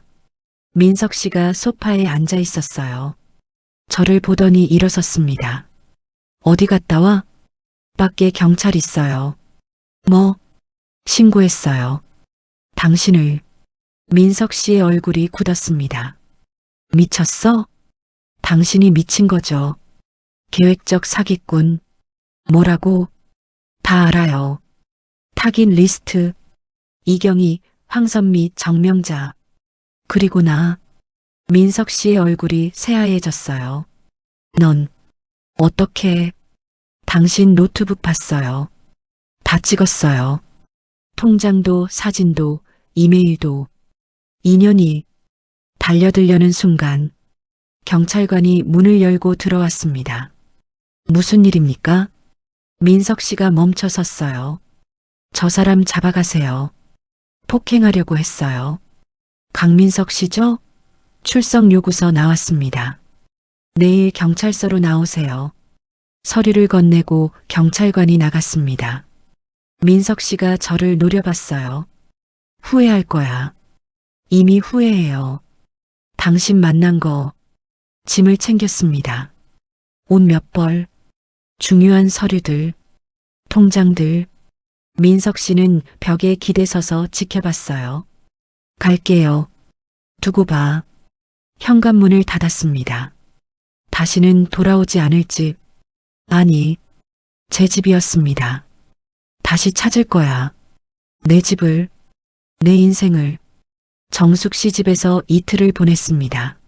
민석 씨가 소파에 앉아 있었어요. 저를 보더니 일어섰습니다. 어디 갔다 와? 밖에 경찰 있어요. 뭐? 신고했어요. 당신을. 민석 씨의 얼굴이 굳었습니다. 미쳤어? 당신이 미친 거죠. 계획적 사기꾼. 뭐라고? 다 알아요. 타깃 리스트. 이경희, 황선미, 정명자. 그리고 나. 민석 씨의 얼굴이 새하얘졌어요. 넌 어떻게? 당신 노트북 봤어요. 다 찍었어요. 통장도 사진도 이메일도. 인연이 달려들려는 순간 경찰관이 문을 열고 들어왔습니다. 무슨 일입니까? 민석 씨가 멈춰 섰어요. 저 사람 잡아가세요. 폭행하려고 했어요. 강민석 씨죠? 출석 요구서 나왔습니다. 내일 경찰서로 나오세요. 서류를 건네고 경찰관이 나갔습니다. 민석 씨가 저를 노려봤어요. 후회할 거야. 이미 후회해요. 당신 만난 거 짐을 챙겼습니다. 옷 몇 벌, 중요한 서류들, 통장들. 민석 씨는 벽에 기대서서 지켜봤어요. 갈게요. 두고 봐. 현관문을 닫았습니다. 다시는 돌아오지 않을 집. 아니, 제 집이었습니다. 다시 찾을 거야. 내 집을, 내 인생을. 정숙 씨 집에서 이틀을 보냈습니다.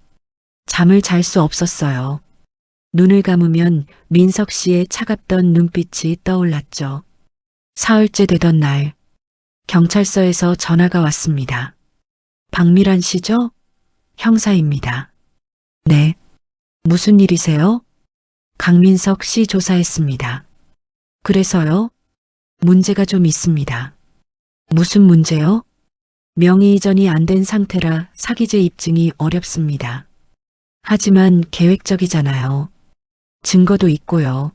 잠을 잘 수 없었어요. 눈을 감으면 민석 씨의 차갑던 눈빛이 떠올랐죠. 사흘째 되던 날, 경찰서에서 전화가 왔습니다. 박미란 씨죠? 형사입니다. 네. 무슨 일이세요? 강민석 씨 조사했습니다. 그래서요? 문제가 좀 있습니다. 무슨 문제요? 명의 이전이 안 된 상태라 사기죄 입증이 어렵습니다. 하지만 계획적이잖아요. 증거도 있고요.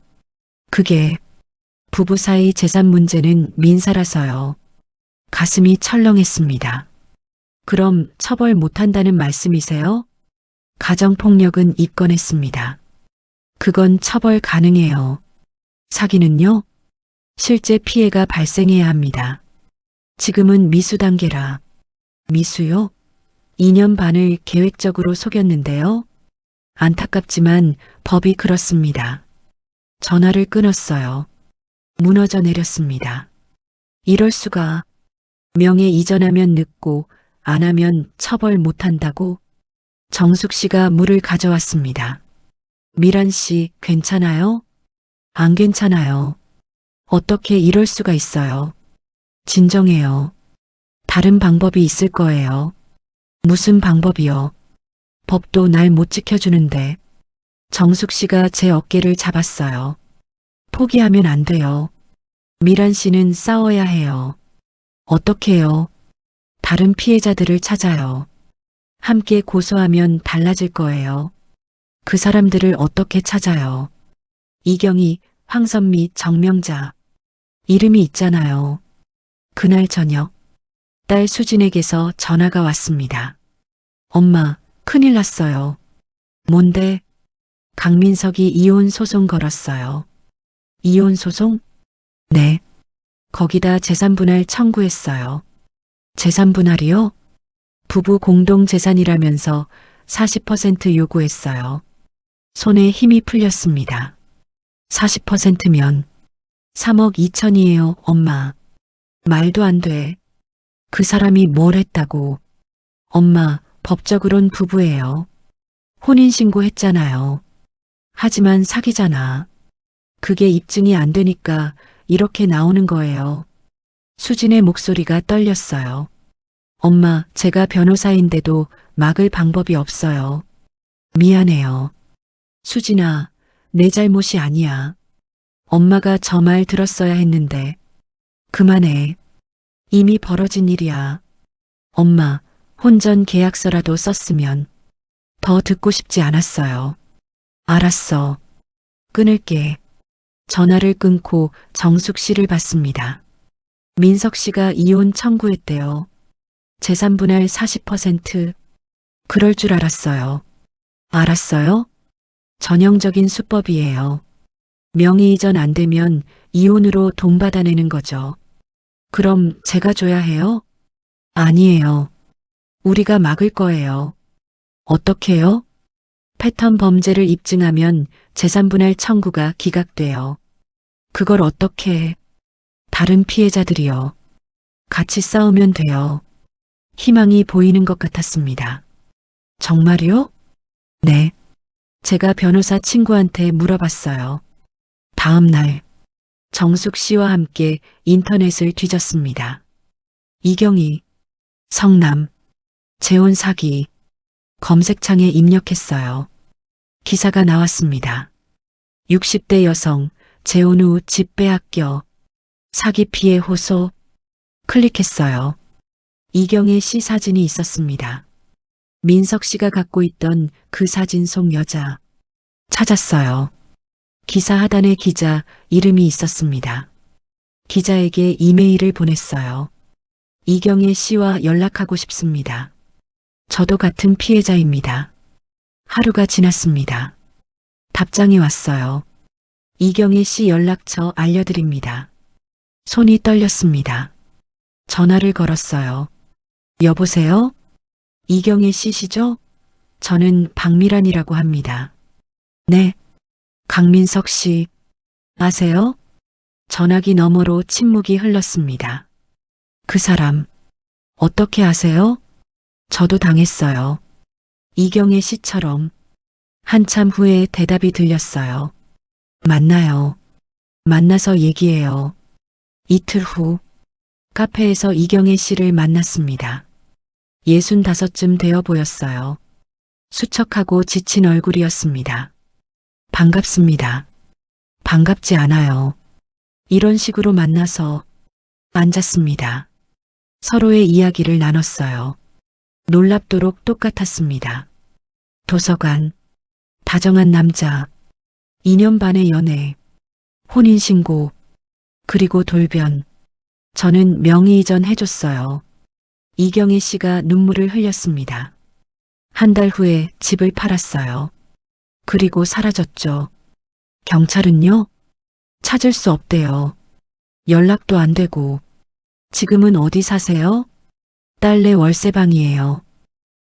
그게 부부 사이 재산 문제는 민사라서요. 가슴이 철렁했습니다. 그럼 처벌 못한다는 말씀이세요? 가정폭력은 입건했습니다. 그건 처벌 가능해요. 사기는요? 실제 피해가 발생해야 합니다. 지금은 미수 단계라. 미수요? 2년 반을 계획적으로 속였는데요. 안타깝지만 법이 그렇습니다. 전화를 끊었어요. 무너져 내렸습니다. 이럴 수가. 명예 이전하면 늦고 안 하면 처벌 못한다고? 정숙 씨가 물을 가져왔습니다. 미란 씨, 괜찮아요? 안 괜찮아요. 어떻게 이럴 수가 있어요? 진정해요. 다른 방법이 있을 거예요. 무슨 방법이요? 법도 날 못 지켜주는데. 정숙 씨가 제 어깨를 잡았어요. 포기하면 안 돼요. 미란 씨는 싸워야 해요. 어떻게 해요? 다른 피해자들을 찾아요. 함께 고소하면 달라질 거예요. 그 사람들을 어떻게 찾아요? 이경희, 황선미, 정명자. 이름이 있잖아요. 그날 저녁, 딸 수진에게서 전화가 왔습니다. 엄마, 큰일 났어요. 뭔데? 강민석이 이혼 소송 걸었어요. 이혼 소송? 네. 거기다 재산 분할 청구했어요. 재산 분할이요? 부부 공동 재산이라면서 40% 요구했어요. 손에 힘이 풀렸습니다. 40%면 3억 2천이에요, 엄마. 말도 안 돼. 그 사람이 뭘 했다고. 엄마, 법적으론 부부예요. 혼인신고 했잖아요. 하지만 사기잖아. 그게 입증이 안 되니까 이렇게 나오는 거예요. 수진의 목소리가 떨렸어요. 엄마, 제가 변호사인데도 막을 방법이 없어요. 미안해요. 수진아, 내 잘못이 아니야. 엄마가 저 말 들었어야 했는데. 그만해. 이미 벌어진 일이야. 엄마, 혼전 계약서라도 썼으면 더 듣고 싶지 않았어요. 알았어. 끊을게. 전화를 끊고 정숙 씨를 받습니다. 민석 씨가 이혼 청구했대요. 재산 분할 40%. 그럴 줄 알았어요. 알았어요? 전형적인 수법이에요. 명의 이전 안 되면 이혼으로 돈 받아내는 거죠. 그럼 제가 줘야 해요? 아니에요. 우리가 막을 거예요. 어떻게요? 패턴 범죄를 입증하면 재산분할 청구가 기각돼요. 그걸 어떻게 해? 다른 피해자들이요. 같이 싸우면 돼요. 희망이 보이는 것 같았습니다. 정말요? 네. 제가 변호사 친구한테 물어봤어요. 다음 날 정숙 씨와 함께 인터넷을 뒤졌습니다. 이경희, 성남, 재혼 사기. 검색창에 입력했어요. 기사가 나왔습니다. 60대 여성, 재혼 후 집 빼앗겨. 사기 피해 호소. 클릭했어요. 이경혜 씨 사진이 있었습니다. 민석 씨가 갖고 있던 그 사진 속 여자. 찾았어요. 기사 하단에 기자 이름이 있었습니다. 기자에게 이메일을 보냈어요. 이경혜 씨와 연락하고 싶습니다. 저도 같은 피해자입니다. 하루가 지났습니다. 답장이 왔어요. 이경혜 씨 연락처 알려드립니다. 손이 떨렸습니다. 전화를 걸었어요. 여보세요? 이경혜 씨시죠? 저는 박미란이라고 합니다. 네. 강민석 씨. 아세요? 전화기 너머로 침묵이 흘렀습니다. 그 사람. 어떻게 아세요? 저도 당했어요. 이경혜 씨처럼. 한참 후에 대답이 들렸어요. 만나요. 만나서 얘기해요. 이틀 후 카페에서 이경혜 씨를 만났습니다. 65쯤 되어 보였어요. 수척하고 지친 얼굴이었습니다. 반갑습니다. 반갑지 않아요. 이런 식으로 만나서 앉았습니다. 서로의 이야기를 나눴어요. 놀랍도록 똑같았습니다. 도서관, 다정한 남자, 2년 반의 연애, 혼인신고, 그리고 돌변. 저는 명의 이전 해줬어요. 이경혜 씨가 눈물을 흘렸습니다. 한 달 후에 집을 팔았어요. 그리고 사라졌죠. 경찰은요? 찾을 수 없대요. 연락도 안 되고. 지금은 어디 사세요? 딸네 월세방이에요.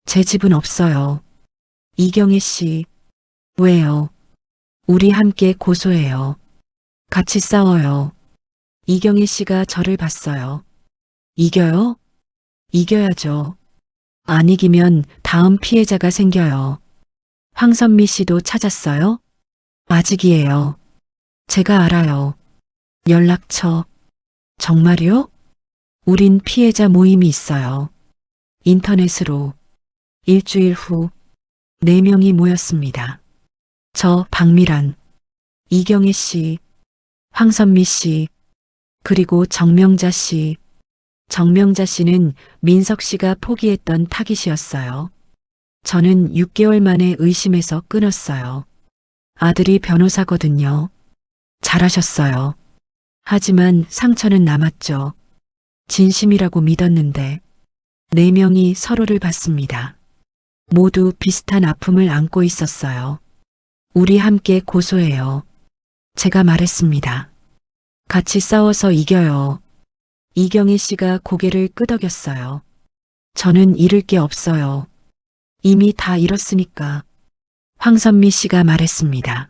제 집은 없어요. 이경혜 씨. 왜요? 우리 함께 고소해요. 같이 싸워요. 이경혜 씨가 저를 봤어요. 이겨요? 이겨야죠. 안 이기면 다음 피해자가 생겨요. 황선미 씨도 찾았어요? 아직이에요. 제가 알아요. 연락처. 정말요? 우린 피해자 모임이 있어요. 인터넷으로. 일주일 후 4명이 모였습니다. 저 박미란, 이경혜 씨, 황선미 씨, 그리고 정명자 씨. 정명자 씨는 민석 씨가 포기했던 타깃이었어요. 저는 6개월 만에 의심해서 끊었어요. 아들이 변호사거든요. 잘하셨어요. 하지만 상처는 남았죠. 진심이라고 믿었는데 4명이 서로를 봤습니다. 모두 비슷한 아픔을 안고 있었어요. 우리 함께 고소해요. 제가 말했습니다. 같이 싸워서 이겨요. 이경혜 씨가 고개를 끄덕였어요. 저는 잃을 게 없어요. 이미 다 잃었으니까. 황선미 씨가 말했습니다.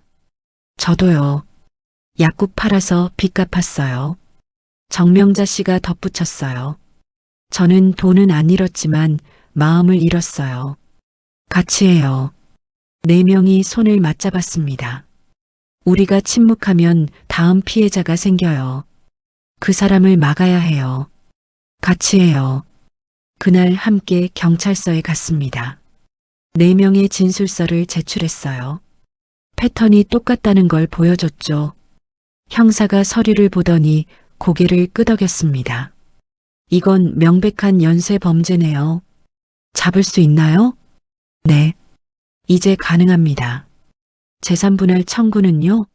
저도요. 약국 팔아서 빚 갚았어요. 정명자 씨가 덧붙였어요. 저는 돈은 안 잃었지만 마음을 잃었어요. 같이 해요. 4명이 손을 맞잡았습니다. 우리가 침묵하면 다음 피해자가 생겨요. 그 사람을 막아야 해요. 같이 해요. 그날 함께 경찰서에 갔습니다. 4명의 진술서를 제출했어요. 패턴이 똑같다는 걸 보여줬죠. 형사가 서류를 보더니 고개를 끄덕였습니다. 이건 명백한 연쇄 범죄네요. 잡을 수 있나요? 네. 이제 가능합니다. 재산분할 청구는요?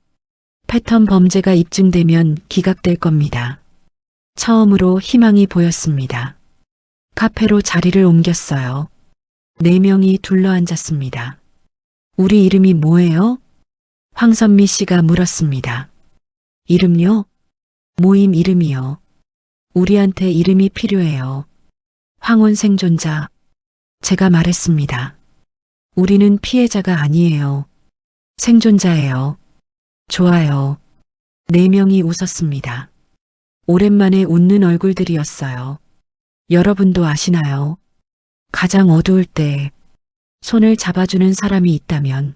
패턴 범죄가 입증되면 기각될 겁니다. 처음으로 희망이 보였습니다. 카페로 자리를 옮겼어요. 4명이 둘러앉았습니다. 우리 이름이 뭐예요? 황선미 씨가 물었습니다. 이름요? 모임 이름이요. 우리한테 이름이 필요해요. 황혼 생존자. 제가 말했습니다. 우리는 피해자가 아니에요. 생존자예요. 좋아요. 4명이 웃었습니다. 오랜만에 웃는 얼굴들이었어요. 여러분도 아시나요? 가장 어두울 때 손을 잡아주는 사람이 있다면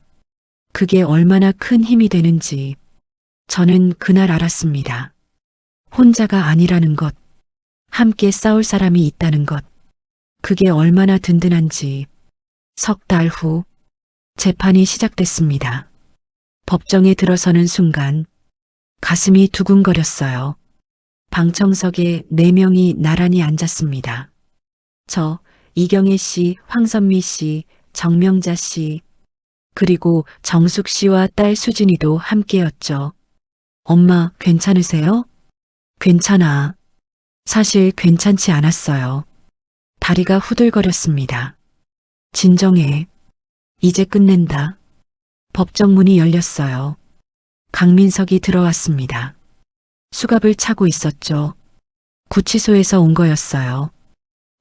그게 얼마나 큰 힘이 되는지 저는 그날 알았습니다. 혼자가 아니라는 것, 함께 싸울 사람이 있다는 것, 그게 얼마나 든든한지. 석 달 후 재판이 시작됐습니다. 법정에 들어서는 순간 가슴이 두근거렸어요. 방청석에 4명이 나란히 앉았습니다. 저, 이경혜 씨, 황선미 씨, 정명자 씨, 그리고 정숙 씨와 딸 수진이도 함께였죠. 엄마, 괜찮으세요? 괜찮아. 사실 괜찮지 않았어요. 다리가 후들거렸습니다. 진정해. 이제 끝낸다. 법정문이 열렸어요. 강민석이 들어왔습니다. 수갑을 차고 있었죠. 구치소에서 온 거였어요.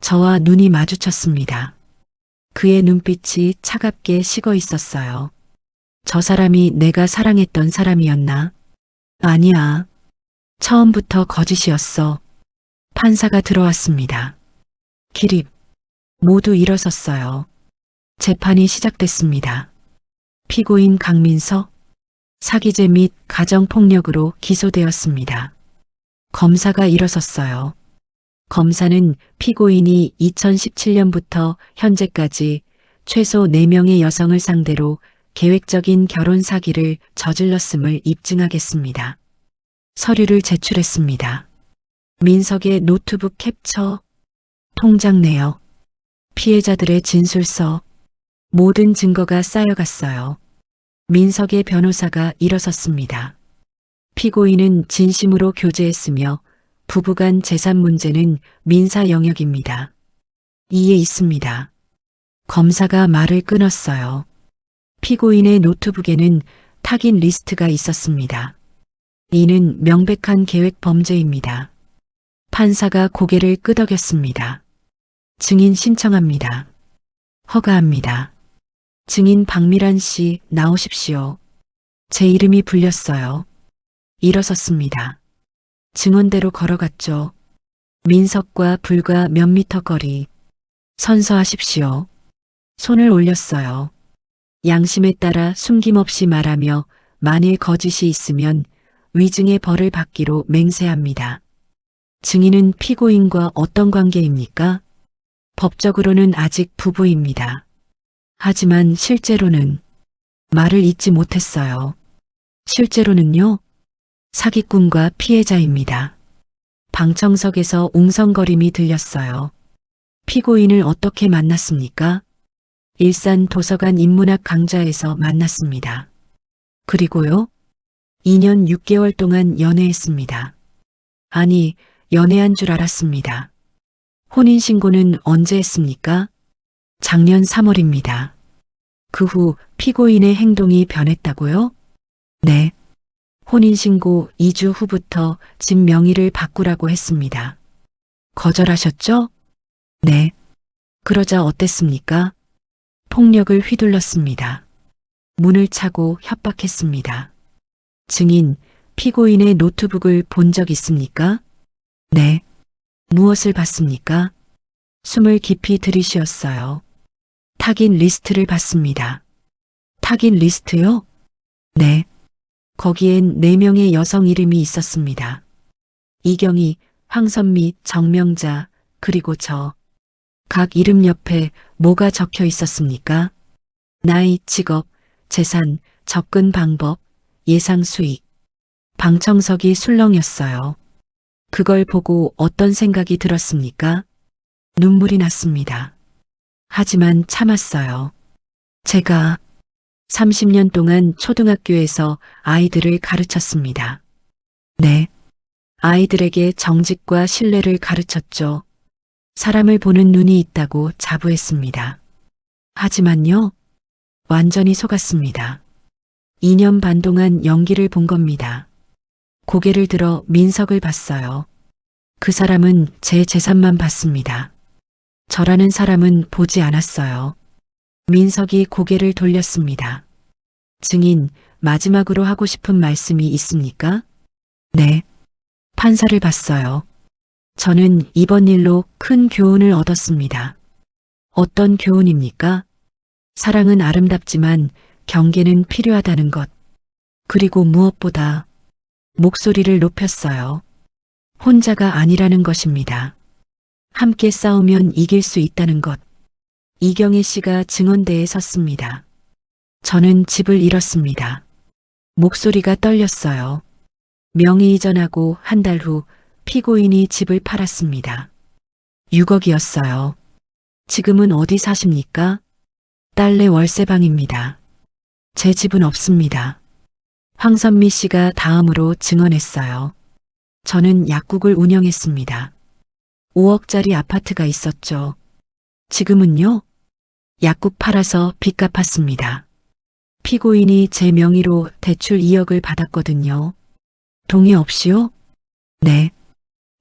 저와 눈이 마주쳤습니다. 그의 눈빛이 차갑게 식어 있었어요. 저 사람이 내가 사랑했던 사람이었나? 아니야. 처음부터 거짓이었어. 판사가 들어왔습니다. 기립. 모두 일어섰어요. 재판이 시작됐습니다. 피고인 강민석, 사기죄 및 가정폭력으로 기소되었습니다. 검사가 일어섰어요. 검사는 피고인이 2017년부터 현재까지 최소 4명의 여성을 상대로 계획적인 결혼 사기를 저질렀음을 입증하겠습니다. 서류를 제출했습니다. 민석의 노트북 캡처, 통장 내역, 피해자들의 진술서, 모든 증거가 쌓여갔어요. 민석의 변호사가 일어섰습니다. 피고인은 진심으로 교제했으며 부부간 재산 문제는 민사 영역입니다. 이에 있습니다. 검사가 말을 끊었어요. 피고인의 노트북에는 타깃 리스트가 있었습니다. 이는 명백한 계획 범죄입니다. 판사가 고개를 끄덕였습니다. 증인 신청합니다. 허가합니다. 증인 박미란 씨 나오십시오. 제 이름이 불렸어요. 일어섰습니다. 증언대로 걸어갔죠. 민석과 불과 몇 미터 거리. 선서하십시오. 손을 올렸어요. 양심에 따라 숨김없이 말하며 만일 거짓이 있으면 위증의 벌을 받기로 맹세합니다. 증인은 피고인과 어떤 관계입니까? 법적으로는 아직 부부입니다. 하지만 실제로는 말을 잇지 못했어요. 실제로는요? 사기꾼과 피해자입니다. 방청석에서 웅성거림이 들렸어요. 피고인을 어떻게 만났습니까? 일산 도서관 인문학 강좌에서 만났습니다. 그리고요? 2년 6개월 동안 연애했습니다. 아니, 연애한 줄 알았습니다. 혼인신고는 언제 했습니까? 작년 3월입니다. 그 후 피고인의 행동이 변했다고요? 네. 혼인신고 2주 후부터 집 명의를 바꾸라고 했습니다. 거절하셨죠? 네. 그러자 어땠습니까? 폭력을 휘둘렀습니다. 문을 차고 협박했습니다. 증인, 피고인의 노트북을 본 적 있습니까? 네. 무엇을 봤습니까? 숨을 깊이 들이쉬었어요. 타깃 리스트를 봤습니다. 타깃 리스트요? 네. 거기엔 4명의 여성 이름이 있었습니다. 이경희, 황선미, 정명자, 그리고 저. 각 이름 옆에 뭐가 적혀 있었습니까? 나이, 직업, 재산, 접근 방법, 예상 수익. 방청석이 술렁였어요. 그걸 보고 어떤 생각이 들었습니까? 눈물이 났습니다. 하지만 참았어요. 제가 30년 동안 초등학교에서 아이들을 가르쳤습니다. 네. 아이들에게 정직과 신뢰를 가르쳤죠. 사람을 보는 눈이 있다고 자부했습니다. 하지만요, 완전히 속았습니다. 2년 반 동안 연기를 본 겁니다. 고개를 들어 민석을 봤어요. 그 사람은 제 재산만 봤습니다. 저라는 사람은 보지 않았어요. 민석이 고개를 돌렸습니다. 증인, 마지막으로 하고 싶은 말씀이 있습니까? 네. 판사를 봤어요. 저는 이번 일로 큰 교훈을 얻었습니다. 어떤 교훈입니까? 사랑은 아름답지만 경계는 필요하다는 것. 그리고 무엇보다 목소리를 높였어요. 혼자가 아니라는 것입니다. 함께 싸우면 이길 수 있다는 것. 이경희 씨가 증언대에 섰습니다. 저는 집을 잃었습니다. 목소리가 떨렸어요. 명의 이전하고 한 달 후 피고인이 집을 팔았습니다. 6억이었어요. 지금은 어디 사십니까? 딸네 월세방입니다. 제 집은 없습니다. 황선미 씨가 다음으로 증언했어요. 저는 약국을 운영했습니다. 5억짜리 아파트가 있었죠. 지금은요? 약국 팔아서 빚 갚았습니다. 피고인이 제 명의로 대출 2억을 받았거든요. 동의 없이요? 네.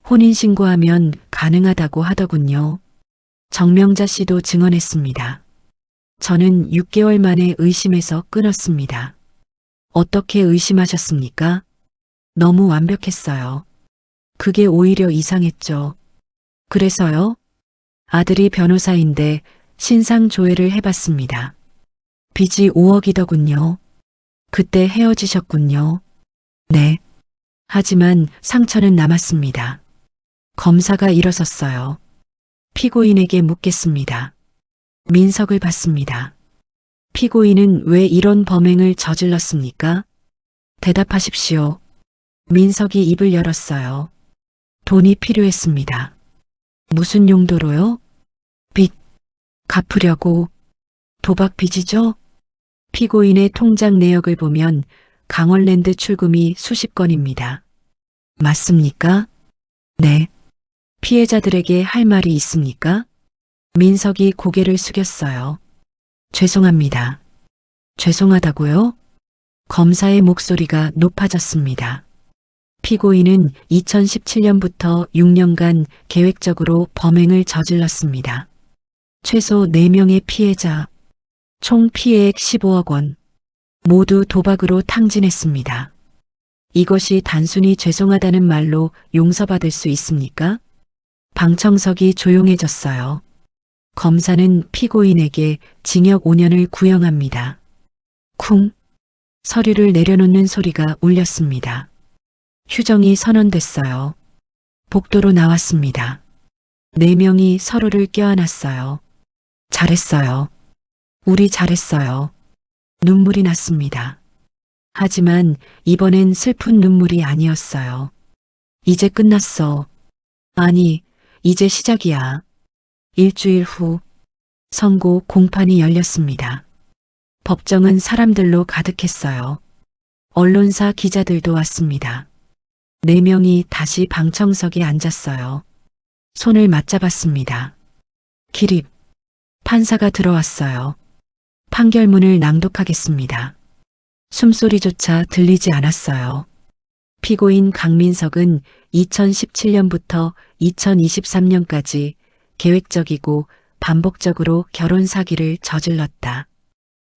혼인신고하면 가능하다고 하더군요. 정명자 씨도 증언했습니다. 저는 6개월 만에 의심해서 끊었습니다. 어떻게 의심하셨습니까? 너무 완벽했어요. 그게 오히려 이상했죠. 그래서요? 아들이 변호사인데 신상조회를 해봤습니다. 빚이 5억이더군요. 그때 헤어지셨군요. 네. 하지만 상처는 남았습니다. 검사가 일어섰어요. 피고인에게 묻겠습니다. 민석을 받습니다. 피고인은 왜 이런 범행을 저질렀습니까? 대답하십시오. 민석이 입을 열었어요. 돈이 필요했습니다. 무슨 용도로요? 빚. 갚으려고. 도박 빚이죠? 피고인의 통장 내역을 보면 강원랜드 출금이 수십 건입니다. 맞습니까? 네. 피해자들에게 할 말이 있습니까? 민석이 고개를 숙였어요. 죄송합니다. 죄송하다고요? 검사의 목소리가 높아졌습니다. 피고인은 2017년부터 6년간 계획적으로 범행을 저질렀습니다. 최소 4명의 피해자, 총 피해액 15억 원, 모두 도박으로 탕진했습니다. 이것이 단순히 죄송하다는 말로 용서받을 수 있습니까? 방청석이 조용해졌어요. 검사는 피고인에게 징역 5년을 구형합니다. 쿵. 서류를 내려놓는 소리가 울렸습니다. 휴정이 선언됐어요. 복도로 나왔습니다. 4명이 서로를 껴안았어요. 잘했어요. 우리 잘했어요. 눈물이 났습니다. 하지만 이번엔 슬픈 눈물이 아니었어요. 이제 끝났어. 아니, 이제 시작이야. 일주일 후 선고 공판이 열렸습니다. 법정은 사람들로 가득했어요. 언론사 기자들도 왔습니다. 4명이 다시 방청석에 앉았어요. 손을 맞잡았습니다. 기립. 판사가 들어왔어요. 판결문을 낭독하겠습니다. 숨소리조차 들리지 않았어요. 피고인 강민석은 2017년부터 2023년까지 계획적이고 반복적으로 결혼 사기를 저질렀다.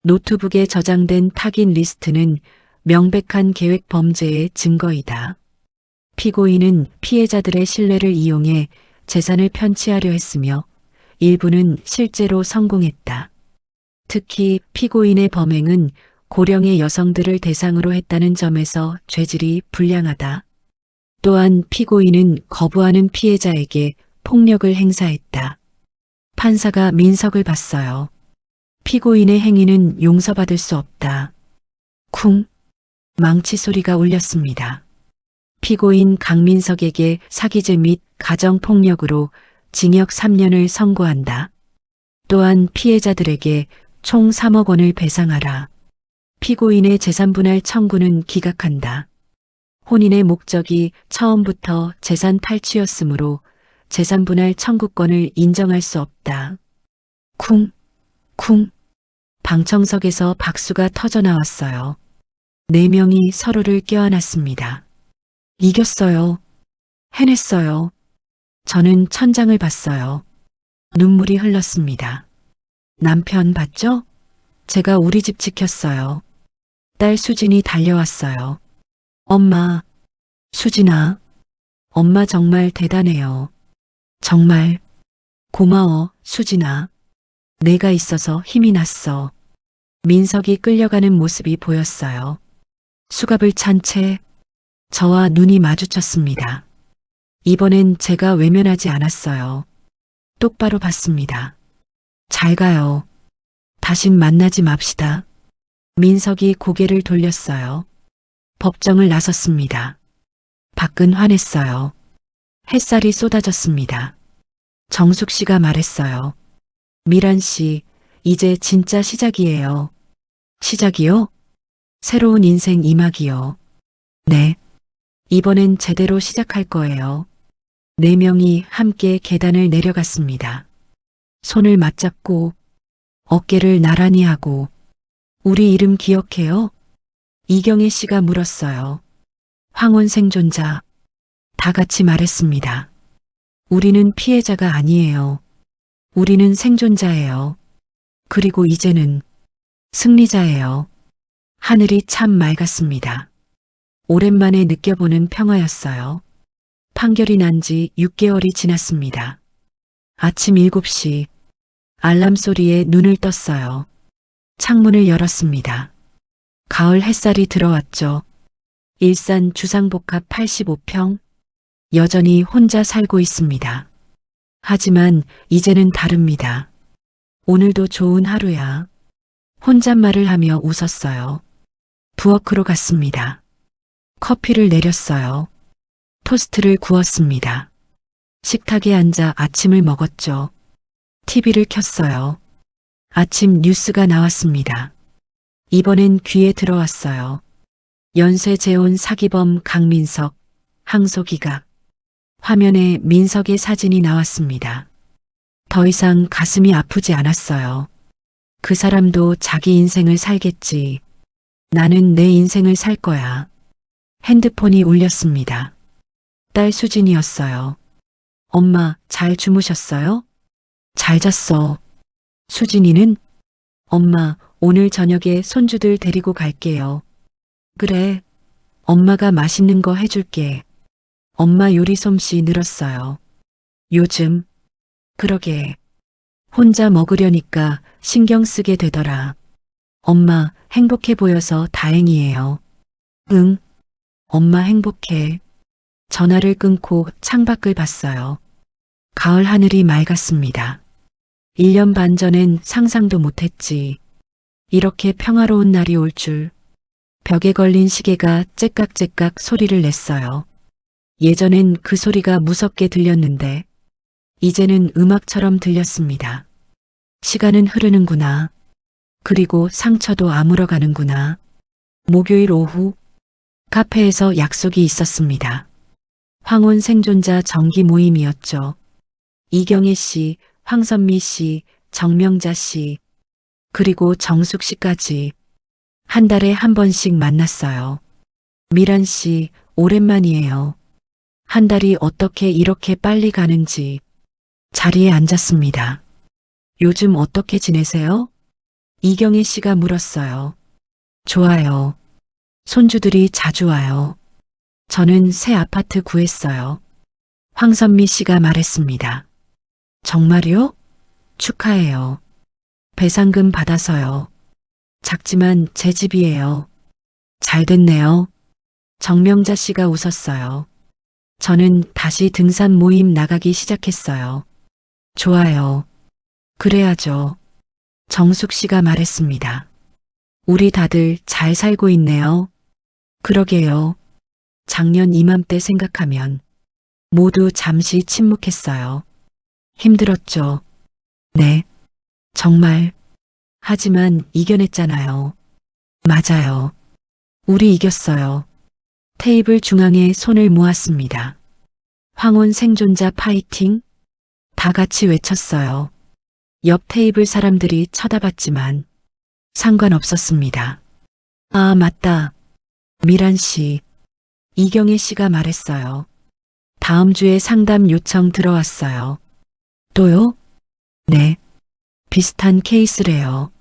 노트북에 저장된 타깃 리스트는 명백한 계획 범죄의 증거이다. 피고인은 피해자들의 신뢰를 이용해 재산을 편취하려 했으며 일부는 실제로 성공했다. 특히 피고인의 범행은 고령의 여성들을 대상으로 했다는 점에서 죄질이 불량하다. 또한 피고인은 거부하는 피해자에게 폭력을 행사했다. 판사가 민석을 봤어요. 피고인의 행위는 용서받을 수 없다. 쿵. 망치 소리가 울렸습니다. 피고인 강민석에게 사기죄 및 가정폭력으로 징역 3년을 선고한다. 또한 피해자들에게 총 3억 원을 배상하라. 피고인의 재산분할 청구는 기각한다. 혼인의 목적이 처음부터 재산 탈취였으므로 재산분할 청구권을 인정할 수 없다. 쿵, 쿵. 방청석에서 박수가 터져나왔어요. 4명이 서로를 껴안았습니다. 이겼어요. 해냈어요. 저는 천장을 봤어요. 눈물이 흘렀습니다. 남편 봤죠? 제가 우리 집 지켰어요. 딸 수진이 달려왔어요. 엄마, 수진아, 엄마 정말 대단해요. 정말 고마워, 수진아. 내가 있어서 힘이 났어. 민석이 끌려가는 모습이 보였어요. 수갑을 찬 채 저와 눈이 마주쳤습니다. 이번엔 제가 외면하지 않았어요. 똑바로 봤습니다. 잘 가요. 다신 만나지 맙시다. 민석이 고개를 돌렸어요. 법정을 나섰습니다. 밖은 환했어요. 햇살이 쏟아졌습니다. 정숙 씨가 말했어요. 미란 씨, 이제 진짜 시작이에요. 시작이요? 새로운 인생 이막이요. 네. 이번엔 제대로 시작할 거예요. 네 명이 함께 계단을 내려갔습니다. 손을 맞잡고 어깨를 나란히 하고 우리 이름 기억해요? 이경혜 씨가 물었어요. 황혼 생존자. 다 같이 말했습니다. 우리는 피해자가 아니에요. 우리는 생존자예요. 그리고 이제는 승리자예요. 하늘이 참 맑았습니다. 오랜만에 느껴보는 평화였어요. 판결이 난 지 6개월이 지났습니다. 아침 7시 알람 소리에 눈을 떴어요. 창문을 열었습니다. 가을 햇살이 들어왔죠. 일산 주상복합 85평. 여전히 혼자 살고 있습니다. 하지만 이제는 다릅니다. 오늘도 좋은 하루야. 혼잣말을 하며 웃었어요. 부엌으로 갔습니다. 커피를 내렸어요. 토스트를 구웠습니다. 식탁에 앉아 아침을 먹었죠. TV를 켰어요. 아침 뉴스가 나왔습니다. 이번엔 귀에 들어왔어요. 연쇄 재혼 사기범 강민석, 항소기각. 화면에 민석의 사진이 나왔습니다. 더 이상 가슴이 아프지 않았어요. 그 사람도 자기 인생을 살겠지. 나는 내 인생을 살 거야. 핸드폰이 울렸습니다. 딸 수진이었어요. 엄마, 잘 주무셨어요? 잘 잤어. 수진이는? 엄마, 오늘 저녁에 손주들 데리고 갈게요. 그래. 엄마가 맛있는 거 해줄게. 엄마 요리 솜씨 늘었어요. 요즘, 그러게. 혼자 먹으려니까 신경 쓰게 되더라. 엄마, 행복해 보여서 다행이에요. 응. 엄마 행복해. 전화를 끊고 창밖을 봤어요. 가을 하늘이 맑았습니다. 1년 반 전엔 상상도 못했지. 이렇게 평화로운 날이 올 줄. 벽에 걸린 시계가 째깍째깍 소리를 냈어요. 예전엔 그 소리가 무섭게 들렸는데 이제는 음악처럼 들렸습니다. 시간은 흐르는구나. 그리고 상처도 아물어가는구나. 목요일 오후 카페에서 약속이 있었습니다. 황혼 생존자 정기 모임이었죠. 이경혜 씨, 황선미 씨, 정명자 씨, 그리고 정숙 씨까지 한 달에 한 번씩 만났어요. 미란 씨, 오랜만이에요. 한 달이 어떻게 이렇게 빨리 가는지 자리에 앉았습니다. 요즘 어떻게 지내세요? 이경혜 씨가 물었어요. 좋아요. 손주들이 자주 와요. 저는 새 아파트 구했어요. 황선미 씨가 말했습니다. 정말요? 축하해요. 배상금 받아서요. 작지만 제 집이에요. 잘 됐네요. 정명자 씨가 웃었어요. 저는 다시 등산 모임 나가기 시작했어요. 좋아요. 그래야죠. 정숙 씨가 말했습니다. 우리 다들 잘 살고 있네요. 그러게요. 작년 이맘때 생각하면 모두 잠시 침묵했어요. 힘들었죠. 네. 정말. 하지만 이겨냈잖아요. 맞아요. 우리 이겼어요. 테이블 중앙에 손을 모았습니다. 황혼 생존자 파이팅? 다 같이 외쳤어요. 옆 테이블 사람들이 쳐다봤지만 상관없었습니다. 아, 맞다. 미란 씨. 이경혜 씨가 말했어요. 다음 주에 상담 요청 들어왔어요. 또요? 네. 비슷한 케이스래요.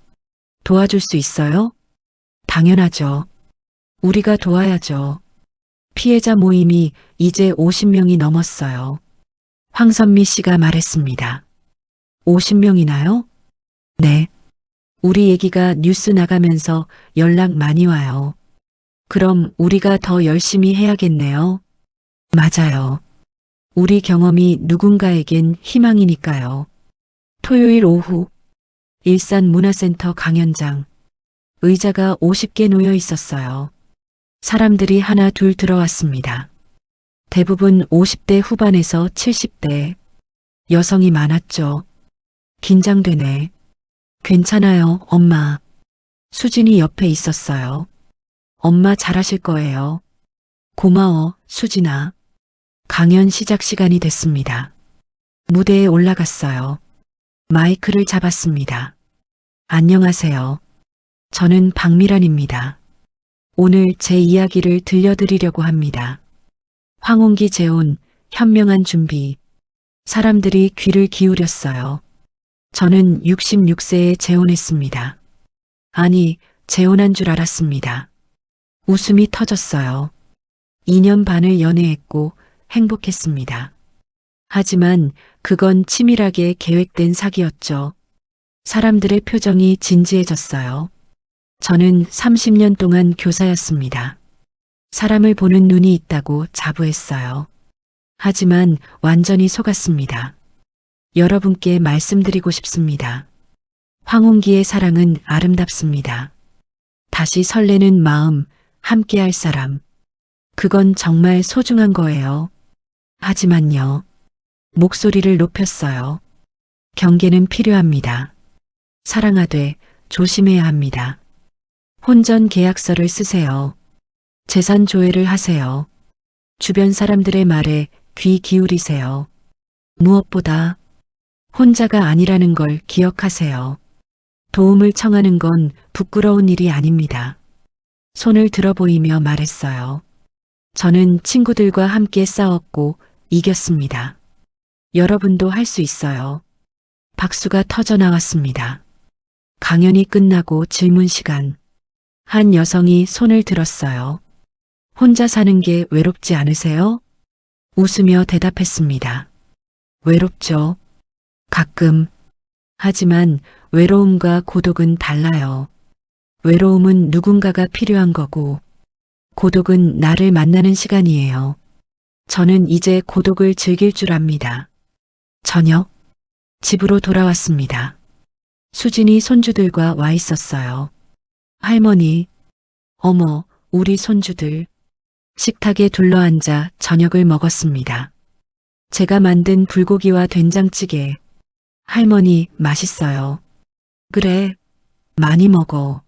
도와줄 수 있어요? 당연하죠. 우리가 도와야죠. 피해자 모임이 이제 50명이 넘었어요. 황선미 씨가 말했습니다. 50명이나요? 네. 우리 얘기가 뉴스 나가면서 연락 많이 와요. 그럼 우리가 더 열심히 해야겠네요. 맞아요. 우리 경험이 누군가에겐 희망이니까요. 토요일 오후 일산 문화센터 강연장. 의자가 50개 놓여 있었어요. 사람들이 하나 둘 들어왔습니다. 대부분 50대 후반에서 70대. 여성이 많았죠. 긴장되네. 괜찮아요, 엄마. 수진이 옆에 있었어요. 엄마 잘하실 거예요. 고마워, 수진아. 강연 시작 시간이 됐습니다. 무대에 올라갔어요. 마이크를 잡았습니다. 안녕하세요. 저는 박미란입니다. 오늘 제 이야기를 들려드리려고 합니다. 황혼기 재혼, 현명한 준비. 사람들이 귀를 기울였어요. 저는 66세에 재혼했습니다. 아니, 재혼한 줄 알았습니다. 웃음이 터졌어요. 2년 반을 연애했고 행복했습니다. 하지만 그건 치밀하게 계획된 사기였죠. 사람들의 표정이 진지해졌어요. 저는 30년 동안 교사였습니다. 사람을 보는 눈이 있다고 자부했어요. 하지만 완전히 속았습니다. 여러분께 말씀드리고 싶습니다. 황혼기의 사랑은 아름답습니다. 다시 설레는 마음, 함께할 사람. 그건 정말 소중한 거예요. 하지만요. 목소리를 높였어요. 경계는 필요합니다. 사랑하되 조심해야 합니다. 혼전 계약서를 쓰세요. 재산 조회를 하세요. 주변 사람들의 말에 귀 기울이세요. 무엇보다 혼자가 아니라는 걸 기억하세요. 도움을 청하는 건 부끄러운 일이 아닙니다. 손을 들어 보이며 말했어요. 저는 친구들과 함께 싸웠고 이겼습니다. 여러분도 할 수 있어요. 박수가 터져 나왔습니다. 강연이 끝나고 질문 시간. 한 여성이 손을 들었어요. 혼자 사는 게 외롭지 않으세요? 웃으며 대답했습니다. 외롭죠. 가끔. 하지만 외로움과 고독은 달라요. 외로움은 누군가가 필요한 거고, 고독은 나를 만나는 시간이에요. 저는 이제 고독을 즐길 줄 압니다. 저녁, 집으로 돌아왔습니다. 수진이 손주들과 와 있었어요. 할머니, 어머, 우리 손주들. 식탁에 둘러앉아 저녁을 먹었습니다. 제가 만든 불고기와 된장찌개. 할머니, 맛있어요. 그래, 많이 먹어.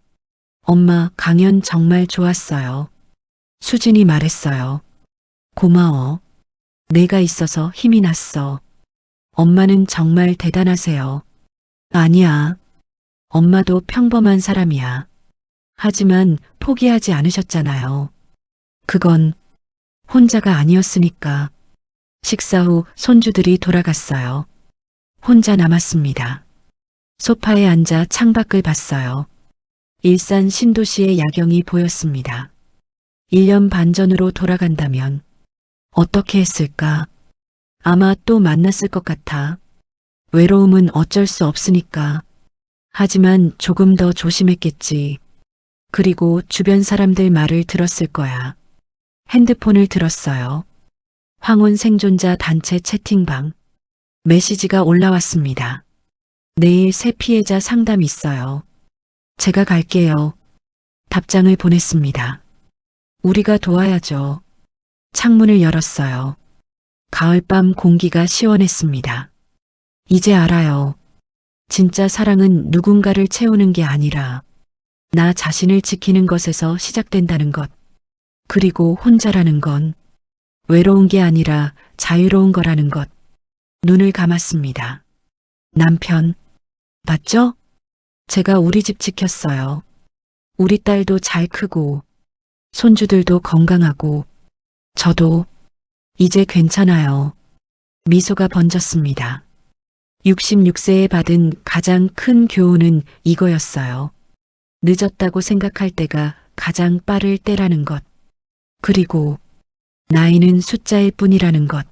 엄마, 강연 정말 좋았어요. 수진이 말했어요. 고마워. 내가 있어서 힘이 났어. 엄마는 정말 대단하세요. 아니야. 엄마도 평범한 사람이야. 하지만 포기하지 않으셨잖아요. 그건 혼자가 아니었으니까. 식사 후 손주들이 돌아갔어요. 혼자 남았습니다. 소파에 앉아 창밖을 봤어요. 일산 신도시의 야경이 보였습니다. 1년 반 전으로 돌아간다면 어떻게 했을까? 아마 또 만났을 것 같아. 외로움은 어쩔 수 없으니까. 하지만 조금 더 조심했겠지. 그리고 주변 사람들 말을 들었을 거야. 핸드폰을 들었어요. 황혼 생존자 단체 채팅방. 메시지가 올라왔습니다. 내일 새 피해자 상담 있어요. 제가 갈게요. 답장을 보냈습니다. 우리가 도와야죠. 창문을 열었어요. 가을밤 공기가 시원했습니다. 이제 알아요. 진짜 사랑은 누군가를 채우는 게 아니라 나 자신을 지키는 것에서 시작된다는 것. 그리고 혼자라는 건 외로운 게 아니라 자유로운 거라는 것. 눈을 감았습니다. 남편, 맞죠? 제가 우리 집 지켰어요. 우리 딸도 잘 크고, 손주들도 건강하고, 저도 이제 괜찮아요. 미소가 번졌습니다. 66세에 받은 가장 큰 교훈은 이거였어요. 늦었다고 생각할 때가 가장 빠를 때라는 것. 그리고 나이는 숫자일 뿐이라는 것.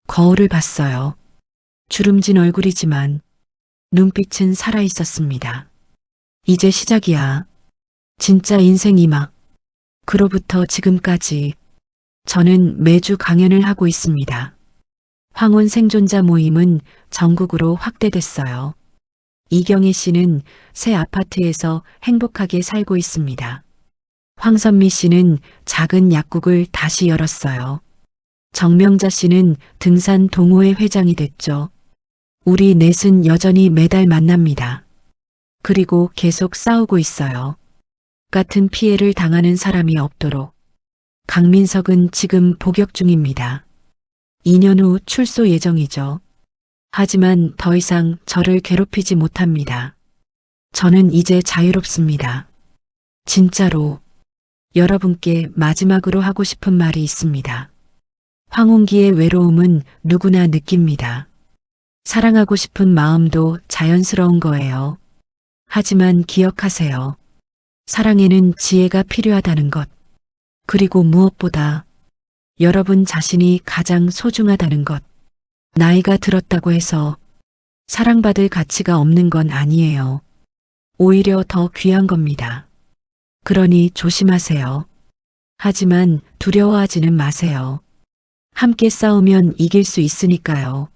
거울을 봤어요. 주름진 얼굴이지만 눈빛은 살아 있었습니다. 이제 시작이야. 진짜 인생 2막. 그로부터 지금까지 저는 매주 강연을 하고 있습니다. 황혼 생존자 모임은 전국으로 확대됐어요. 이경혜 씨는 새 아파트에서 행복하게 살고 있습니다. 황선미 씨는 작은 약국을 다시 열었어요. 정명자 씨는 등산 동호회 회장이 됐죠. 우리 넷은 여전히 매달 만납니다. 그리고 계속 싸우고 있어요. 같은 피해를 당하는 사람이 없도록. 강민석은 지금 복역 중입니다. 2년 후 출소 예정이죠. 하지만 더 이상 저를 괴롭히지 못합니다. 저는 이제 자유롭습니다. 진짜로 여러분께 마지막으로 하고 싶은 말이 있습니다. 황혼기의 외로움은 누구나 느낍니다. 사랑하고 싶은 마음도 자연스러운 거예요. 하지만 기억하세요. 사랑에는 지혜가 필요하다는 것. 그리고 무엇보다 여러분 자신이 가장 소중하다는 것. 나이가 들었다고 해서 사랑받을 가치가 없는 건 아니에요. 오히려 더 귀한 겁니다. 그러니 조심하세요. 하지만 두려워하지는 마세요. 함께 싸우면 이길 수 있으니까요.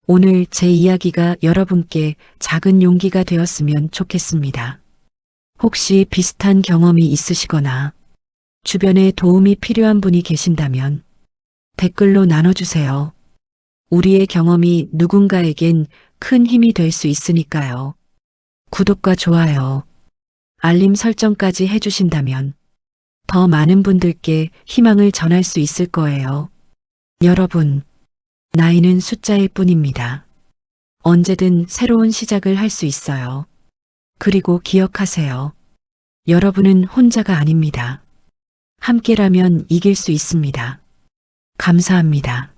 오늘 제 이야기가 여러분께 작은 용기가 되었으면 좋겠습니다. 혹시 비슷한 경험이 있으시거나 주변에 도움이 필요한 분이 계신다면 댓글로 나눠주세요. 우리의 경험이 누군가에겐 큰 힘이 될 수 있으니까요. 구독과 좋아요, 알림 설정까지 해주신다면 더 많은 분들께 희망을 전할 수 있을 거예요. 여러분, 나이는 숫자일 뿐입니다. 언제든 새로운 시작을 할 수 있어요. 그리고 기억하세요. 여러분은 혼자가 아닙니다. 함께라면 이길 수 있습니다. 감사합니다.